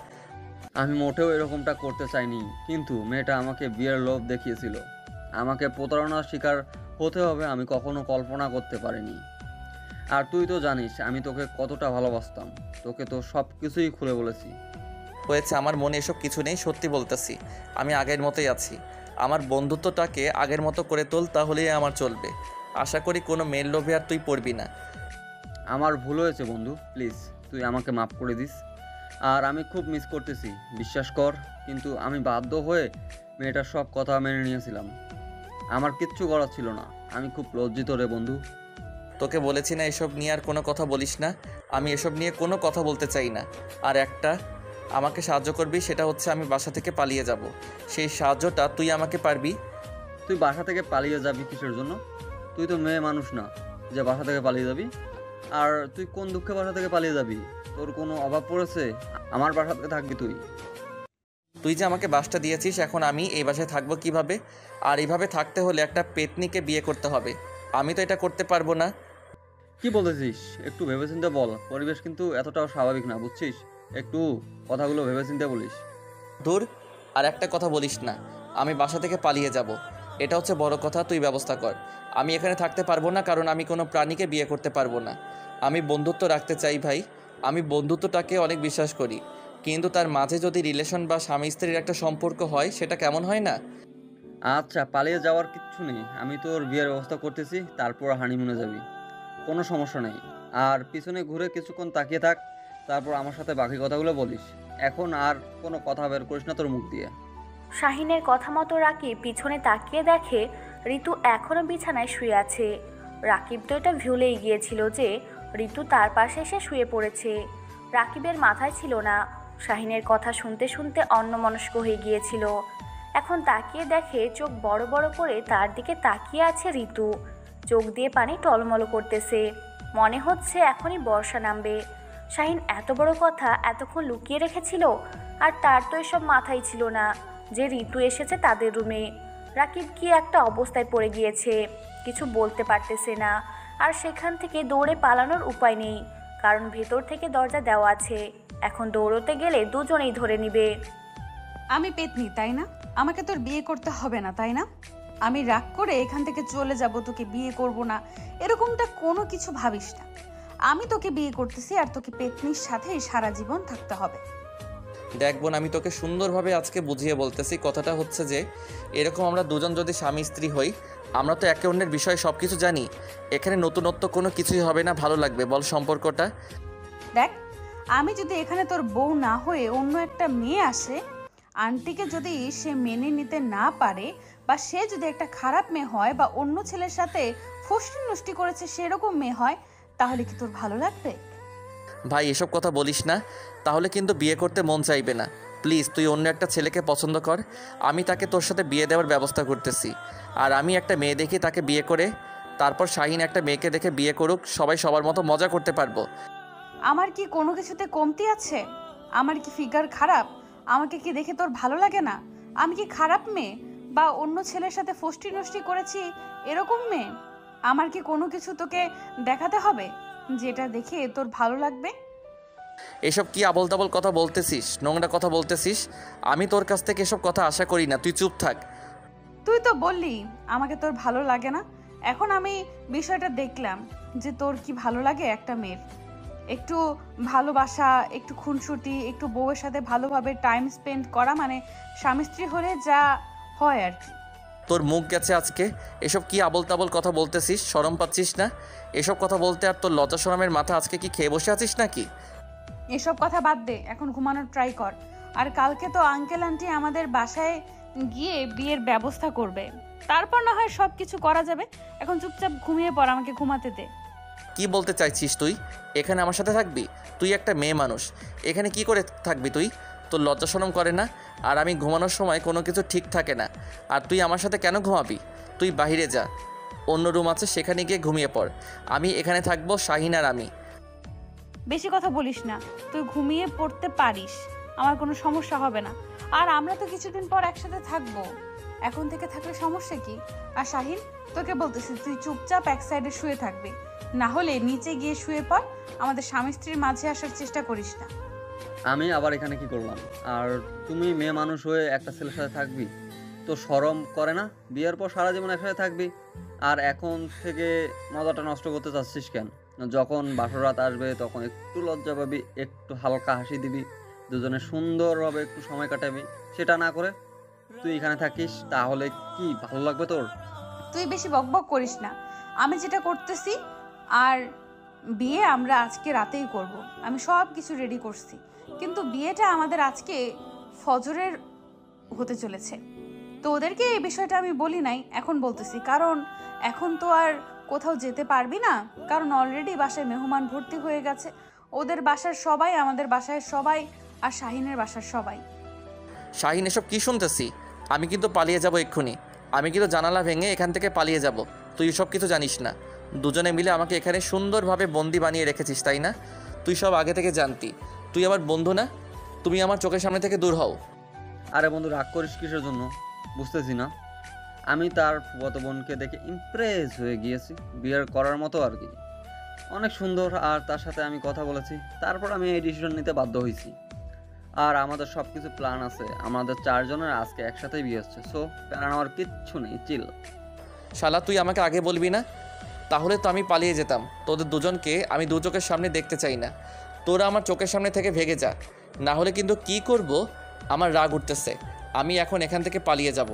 আমি মোটেও এরকমটা করতে চাইনি, কিন্তু মেয়েটা আমাকে বিয়ের লোভ দেখিয়েছিল। আমাকে প্রতারণার শিকার হতে হবে আমি কখনো কল্পনা করতে পারিনি। আর তুই তো জানিস আমি তোকে কতটা ভালোবাসতাম। তোকে তো সব কিছুই খুলে বলেছি। হয়েছে, আমার মনে এসব কিছু নেই, সত্যি বলতেছি। আমি আগের মতোই আছি। আমার বন্ধুত্বটাকে আগের মতো করে তোল, তাহলেই আমার চলবে। আশা করি কোনো মেয়ের লোভে আর তুই পড়বি না। আমার ভুল হয়েছে বন্ধু, প্লিজ তুই আমাকে মাফ করে দিস। আর আমি খুব মিস করতেছি, বিশ্বাস কর। কিন্তু আমি বাধ্য হয়ে মেয়েটার সব কথা মেনে নিয়েছিলাম। আমার কিচ্ছু করার ছিল না। আমি খুব লজ্জিত রে বন্ধু। তোকে বলেছি না এসব নিয়ে আর কোনো কথা বলিস না। আমি এসব নিয়ে কোনো কথা বলতে চাই না। আর একটা আমাকে সাহায্য করবি, সেটা হচ্ছে আমি বাসা থেকে পালিয়ে যাব। সেই সাহায্যটা তুই আমাকে পারবি? তুই বাসা থেকে পালিয়ে যাবি কিসের জন্য? তুই তো মেয়ে মানুষ না যে বাসা থেকে পালিয়ে যাবি। আর তুই কোন দুঃখে বাসা থেকে পালিয়ে যাবি? তোর কোনো অভাব পড়েছে? আমার বাসা থেকে থাকবি তুই। তুই যে আমাকে বাসটা দিয়েছিস, এখন আমি এই বাসায় থাকবো কিভাবে? আর এইভাবে থাকতে হলে একটা পেতনিকে বিয়ে করতে হবে। আমি তো এটা করতে পারবো না। কি বলেছিস? একটু ভেবেচিন্তে বল। পরিবেশ কিন্তু এতটাও স্বাভাবিক না, বুঝছিস? একটু কথাগুলো ভেবেচিন্তে বলিস। দূর, আর একটা কথা বলিস না। আমি বাসা থেকে পালিয়ে যাব, এটা হচ্ছে বড় কথা। তুই ব্যবস্থা কর। আমি এখানে থাকতে পারবো না, কারণ আমি কোনো প্রাণীকে বিয়ে করতে পারবো না। আমি বন্ধুত্ব রাখতে চাই ভাই। আমি বন্ধুত্বটাকে অনেক বিশ্বাস করি, কিন্তু তার মাঝে যদি রিলেশন বা স্বামী স্ত্রীর একটা সম্পর্ক হয়, সেটা কেমন হয় না? আচ্ছা, পালিয়ে যাওয়ার কিচ্ছু নেই। আমি তোর বিয়ের ব্যবস্থা করতেছি, তারপর হানিমুনে যাবি, কোনো সমস্যা নেই। আর পিছনে ঘুরে কিছুক্ষণ তাকিয়ে থাক, তারপর আমার সাথে বাকি কথাগুলো বলিস। এখন আর কোনো কথা বের করিস না তোর মুখ দিয়ে। শাহিনের কথা মতো রাকিব পিছনে তাকিয়ে দেখে ঋতু এখনও বিছানায় শুয়ে আছে। রাকিব তো এটা ভুলেই গিয়েছিল যে ঋতু তার পাশে এসে শুয়ে পড়েছে। রাকিবের মাথায় ছিল না। শাহিনের কথা শুনতে শুনতে অন্যমনস্ক হয়ে গিয়েছিল। এখন তাকিয়ে দেখে চোখ বড় বড় করে তার দিকে তাকিয়ে আছে ঋতু। চোখ দিয়ে পানি টলমল করতেছে। মনে হচ্ছে এখনই বর্ষা নামবে। শাহিন এত বড় কথা এতক্ষণ লুকিয়ে রেখেছিল, আর তার তো এসব মাথায় ছিল না যে ঋতু এসেছে তাদের রুমে। রাকিব কি একটা অবস্থায় পড়ে গিয়েছে, কিছু বলতে পারতেছে না। আর সেখান থেকে দৌড়ে পালানোর উপায় নেই, কারণ ভেতর থেকে দরজা দেওয়া আছে। এখন দৌড়তে গেলে দুজনেই ধরে নিবে। আমি পেতনি তাই না? আমাকে তোর বিয়ে করতে হবে না তাই না? আমি রাগ করে এখান থেকে চলে যাব, তোকে বিয়ে করব না এরকমটা কোনো কিছু ভাবিস না। আমি তোকে বিয়ে করতেছি, আর তোকে পেতনির সাথেই সারা জীবন থাকতে হবে। দেখ বোন, আমি তোকে সুন্দরভাবে আজকে বুঝিয়ে বলতেছি। কথাটা হচ্ছে যে এরকম আমরা দুজন যদি স্বামী স্ত্রী হই, আমরা তো একে অন্যের বিষয়ে সব কিছু জানি। এখানে নতুনত্ব কোনো কিছুই হবে না। ভালো লাগবে বল সম্পর্কটা? দেখ, আমি যদি এখানে তোর বউ না হয়ে অন্য একটা মেয়ে আসে, আন্টিকে যদি সে মেনে নিতে না পারে, বা সে যদি একটা খারাপ মেয়ে হয়, বা অন্য ছেলের সাথে ফষ্টি নষ্টি করেছে সেরকম মেয়ে হয়, তাহলে কি তোর ভালো লাগবে? ভাই এসব কথা বলিস না, তাহলে কিন্তু বিয়ে করতে মন চাইবে না। প্লিজ তুই অন্য একটা ছেলেকে পছন্দ কর, আমি তাকে তোর সাথে বিয়ে দেওয়ার ব্যবস্থা করতেছি। আর আমি একটা মেয়ে দেখি, তাকে বিয়ে করে তারপর শাহিন একটা মেয়েকে দেখে বিয়ে করুক, সবাই সবার মতো মজা করতে পারবো। আমার কি কোনো কিছুতে কমতি আছে? আমার কি ফিগার খারাপ? আমাকে কি দেখে তোর ভালো লাগে না? আমি কি খারাপ মেয়ে, বা অন্য ছেলের সাথে ফষ্টি নষ্টি করেছি এরকম মেয়ে? আমার কি কোনো কিছু তোকে দেখাতে হবে যেটা দেখে তোর ভালো লাগবে? এসব কি আবল তাবল কথা বলতেছিস, নোংরা কথা বলতেছিস? আমি তোর কাছ থেকে এসব কথা আশা করি না, তুই চুপ থাক। তুই তো বললি আমাকে তোর ভালো লাগে না। এখন আমি বিষয়টা দেখলাম যে তোর কি ভালো লাগে একটা মেয়ের। একটু ভালোবাসা, একটু খুনসুটি, একটু বউয়ের সাথে ভালোভাবে টাইম স্পেন্ড করা, মানে স্বামী স্ত্রী হলে যা হয় আর কি। তোর মুখ গেছে আজকে। এসব কি আবল তাবল কথা বলতেছিস? শরম পাচ্ছিস না এসব কথা বলতে? আর তোর লজ্জা শরমের মাথা আজকে কি খেয়ে বসে আছিস নাকি? এসব কথা বাদ দে, এখন ঘুমানোর ট্রাই কর। আর কালকে তো আঙ্কেল আন্টি আমাদের বাসায় গিয়ে বিয়ের ব্যবস্থা করবে, তারপর না হয় সব কিছু করা যাবে। এখন চুপচাপ ঘুমিয়ে পড়, আমাকে ঘুমাতে দে। কি বলতে চাইছিস তুই? এখানে আমার সাথে থাকবি? তুই একটা মেয়ে মানুষ, এখানে কি করে থাকবি তুই? তোর লজ্জা শরম করে না? আর আমি ঘুমানোর সময় কোনো কিছু ঠিক থাকে না, আর তুই আমার সাথে কেন ঘুমাবি? তুই বাইরে যা, অন্য রুম আছে, সেখানে গিয়ে ঘুমিয়ে পড়। আমি এখানে থাকবো, শাহিন আর আমি। বেশি কথা বলিস না, তুই ঘুমিয়ে পড়তে পারিস, আমার কোনো সমস্যা হবে না। আর আমরা তো কিছুদিন পর একসাথে থাকবো, এখন থেকে থাকলে সমস্যা কি? আর শাহিন, তোকে বলতেছি তুই চুপচাপ এক সাইডে শুয়ে থাকবি, না হলে নিচে গিয়ে শুয়ে পড়। আমাদের স্বামী স্ত্রীর মাঝে আসার চেষ্টা করিস না। আমি আবার এখানে কি করলাম? আর তুমি মেয়ে মানুষ হয়ে একটা ছেলের সাথে থাকবি? তো শরম করে না? বিয়ের পর সারা জীবন একসাথে থাকবি, আর এখন থেকে মজাটা নষ্ট করতে চাচ্ছিস কেন? যখন বাসর রাত আসবে তখন একটু লজ্জা পাবি, একটু হালকা হাসি দিবি, দুজনে সুন্দরভাবে একটু সময় কাটাবি। সেটা না করে তুই এখানে থাকিস, তাহলে কি ভালো লাগবে তোর? তুই বেশি বকবক করিস না। আমি যেটা করতেছি, আর বিয়ে আমরা আজকে রাতেই করব। আমি সব কিছু রেডি করছি, কিন্তু বিয়েটা আমাদের আজকে ফজরের হতে চলেছে। তো ওদেরকে এই বিষয়টা আমি বলি নাই, এখন বলতেছি, কারণ এখন তো আর কোথাও যেতে পারবি না, কারণ অলরেডি বাসায় মেহমান ভর্তি হয়ে গেছে। ওদের বাসার সবাই, আমাদের বাসায় সবাই, আর শাহিনের বাসার সবাই। শাহিন, এসব কি শুনতেছি? আমি কিন্তু পালিয়ে যাব এক্ষুনি। আমি কিন্তু জানালা ভেঙে এখান থেকে পালিয়ে যাব। তুই সব কিছু জানিস না। দুজনে মিলে আমাকে এখানে সুন্দরভাবে বন্দি বানিয়ে রেখেছিস, তাই না? তুই সব আগে থেকে জানতি। তুই আমার বন্ধু না? তুমি আমার চোখের সামনে থেকে দূর হও। আরে বন্ধু, রাগ করিস কিসের জন্য? বুঝতেছি না। আমি তার ফুফাতো বোনকে দেখে ইমপ্রেস হয়ে গিয়েছি, বিয়ের করার মতো আর কি। অনেক সুন্দর, আর তার সাথে আমি কথা বলেছি, তারপর আমি এই ডিসিশন নিতে বাধ্য হয়েছি। আর আমাদের সব কিছু প্ল্যান আছে, আমাদের 4 জনের আজকে একসাথেই বিয়ে হচ্ছে। সো প্ল্যান আমার কিচ্ছু নেই, চিল। শালা, তুই আমাকে আগে বলবি না? তাহলে তো আমি পালিয়ে যেতাম। তোদের দুজনকে আমি দু চোখের সামনে দেখতে চাই না। তোরা আমার চোখের সামনে থেকে ভেগে যা, না হলে কিন্তু কি করব আমার রাগ উঠতেছে। আমি এখন এখান থেকে পালিয়ে যাব।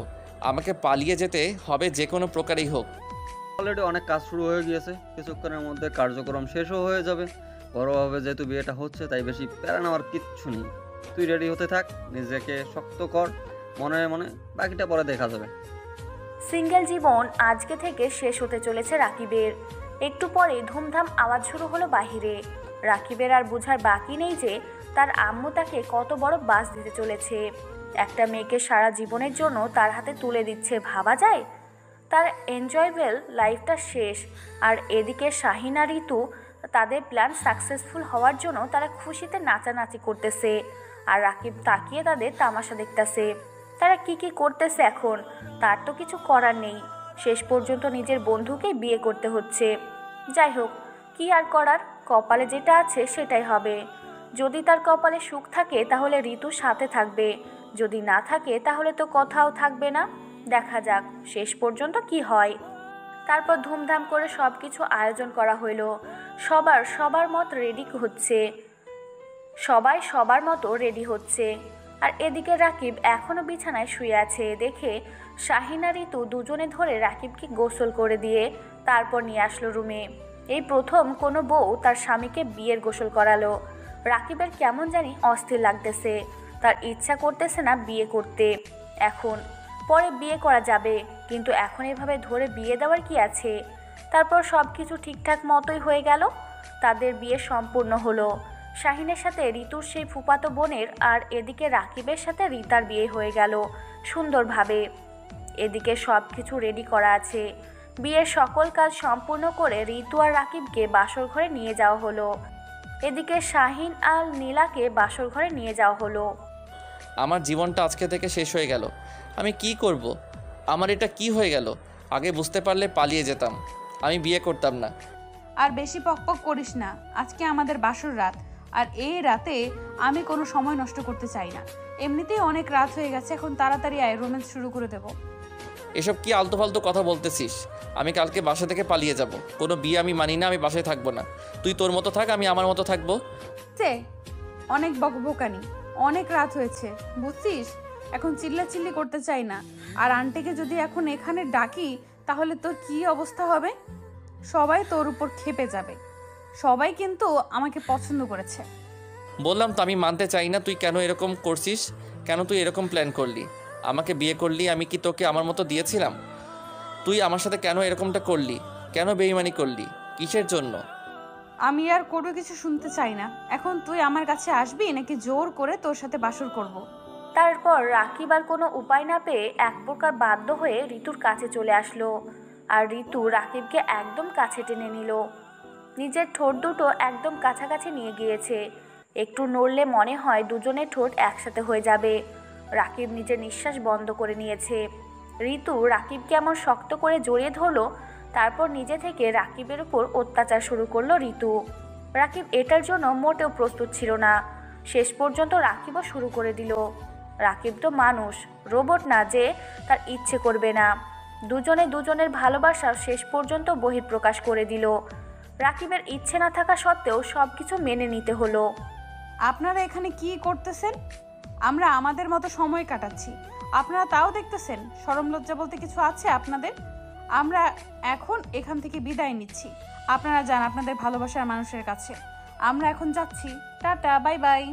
আমাকে পালিয়ে যেতে হবে যে কোনো প্রকারেই হোক। অলরেডি অনেক কাজ শুরু হয়ে গিয়েছে, কিছুক্ষণের মধ্যে কার্যক্রম শেষও হয়ে যাবে। বড়োভাবে যেহেতু বিয়েটা হচ্ছে, তাই বেশি প্যারা নেওয়ার কিচ্ছু নেই। তুই রেডি হতে থাক, নিজেকে শক্ত কর, মনে মনে, বাকিটা পরে দেখা যাবে। সিঙ্গেল জীবন আজকে থেকে শেষ হতে চলেছে রাকিবের। একটু পরে ধুমধাম আওয়াজ শুরু হলো বাহিরে। রাকিবের আর বোঝার বাকি নেই যে তার আম্মু তাকে কত বড় বাস দিতে চলেছে। একটা মেয়েকে সারা জীবনের জন্য তার হাতে তুলে দিচ্ছে, ভাবা যায়? তার এনজয়েবল লাইফটা শেষ। আর এদিকে শাহিন আর ঋতু, তাদের প্ল্যান সাকসেসফুল হওয়ার জন্য তারা খুশিতে নাচানাচি করতেছে। আর রাকিব তাকিয়ে তাদের তামাশা দেখতেছে। তারা কি কি করতেছে এখন তার তো কিছু করার নেই। শেষ পর্যন্ত নিজের বন্ধুকেই বিয়ে করতে হচ্ছে। যাই হোক, কি আর করার, কপালে যেটা আছে সেটাই হবে। যদি তার কপালে সুখ থাকে তাহলে ঋতুর সাথে থাকবে, যদি না থাকে তাহলে তো কথাও থাকবে না। দেখা যাক শেষ পর্যন্ত কি হয়। তারপর ধুমধাম করে সব কিছু আয়োজন করা হলো। সবার মত রেডি হচ্ছে, সবাই সবার মতো রেডি হচ্ছে। আর এদিকে রাকিব এখনও বিছানায় শুয়ে আছে দেখে শাহিন আর ঋতু দুজনে ধরে রাকিবকে গোসল করে দিয়ে তারপর নিয়ে আসলো রুমে। এই প্রথম কোনো বউ তার স্বামীকে বিয়ের গোসল করালো। রাকিবের কেমন জানি অস্থির লাগতেছে, তার ইচ্ছা করতেছে না বিয়ে করতে। এখন পরে বিয়ে করা যাবে, কিন্তু এখন এভাবে ধরে বিয়ে দেওয়ার কি আছে? তারপর সব কিছু ঠিকঠাক মতোই হয়ে গেল। তাদের বিয়ে সম্পূর্ণ হলো। শাহিনের সাথে ঋতুর সেই ফুফাতো বোনের, আর এদিকে রাকিবের সাথে রিতার বিয়ে হয়ে গেল সুন্দরভাবে। এদিকে সব কিছু রেডি করা আছে। বিয়ের সকল কাজ সম্পূর্ণ করে ঋতু আর রাকিবকে বাসর ঘরে নিয়ে যাওয়া হলো। এদিকে শাহিন আর নীলাকে বাসর ঘরে নিয়ে যাওয়া হলো। আমার জীবনটা আজকে থেকে শেষ হয়ে গেল। আমি কি করব? আমার এটা কি হয়ে গেল? আগে বুঝতে পারলে পালিয়ে যেতাম, আমি বিয়ে করতাম না। আর বেশি পকপক করিস না, আজকে আমাদের বাসর রাত। আর এই রাতে আমি কোনো সময় নষ্ট করতে চাই না। এমনিতেই অনেক রাত হয়ে গেছে, এখন তাড়াতাড়ি আয়, রোম্যান্স শুরু করে দেবো। এসব কি আলতু ফালতু কথা বলতেছিস? আমি কালকে বাসা থেকে পালিয়ে যাব। কোনো বিয়ে আমি মানি না, আমি বাসায় থাকবো না। তুই তোর মতো থাক, আমি আমার মতো থাকবো। অনেক বকবকানি, অনেক রাত হয়েছে, বুঝছিস? এখন চিল্লাচিল্লি করতে চাই না। আর আন্টিকে যদি এখন এখানে ডাকি তাহলে তোর কি অবস্থা হবে? সবাই তোর উপর ক্ষেপে যাবে। সবাই কিন্তু আমাকে পছন্দ করেছে। বললাম তো আমি মানতে চাই না। তুই কেন এরকম করছিস? কেন তুই এরকম প্ল্যান করলি? আমাকে বিয়ে করলি, আমি কি তোকে আমার মতো দিয়েছিলাম? তুই আমার সাথে কেন এরকমটা করলি? কেন বেইমানি করলি? কিসের জন্য? আমি আর কোনো কিছু শুনতে চাই না। এখন তুই আমার কাছে আসবি নাকি জোর করে তোর সাথে বাসর করব? তারপর রাকিব আর কোনো উপায় না পেয়ে এক প্রকার বাধ্য হয়ে ঋতুর কাছে চলে আসলো। আর ঋতু রাকিবকে একদম কাছে টেনে নিল। নিজের ঠোঁট দুটো একদম কাছাকাছি নিয়ে গিয়েছে। একটু নড়লে মনে হয় দুজনের ঠোঁট একসাথে হয়ে যাবে। রাকিব নিজের নিঃশ্বাস বন্ধ করে নিয়েছে। ঋতু রাকিবকে এমন শক্ত করে জড়িয়ে ধরলো। তারপর নিজে থেকে রাকিবের উপর অত্যাচার শুরু করলো ঋতু। রাকিব এটার জন্য মোটেও প্রস্তুত ছিল না। শেষ পর্যন্ত রাকিবও শুরু করে দিল। রাকিব তো মানুষ, রোবট না যে তার ইচ্ছে করবে না। দুজনে দুজনের ভালোবাসা শেষ পর্যন্ত বহিঃপ্রকাশ করে দিল। রাকিবের ইচ্ছে না থাকা সত্ত্বেও সব কিছু মেনে নিতে হলো। আপনারা এখানে কি করতেছেন? আমরা আমাদের মতো সময় কাটাচ্ছি, আপনারা তাও দেখতেছেন? শরম লজ্জা বলতে কিছু আছে আপনাদের? আমরা এখন এখান থেকে বিদায় নিচ্ছি। আপনারা যান আপনাদের ভালোবাসার মানুষের কাছে। আমরা এখন যাচ্ছি। Tata, bye bye.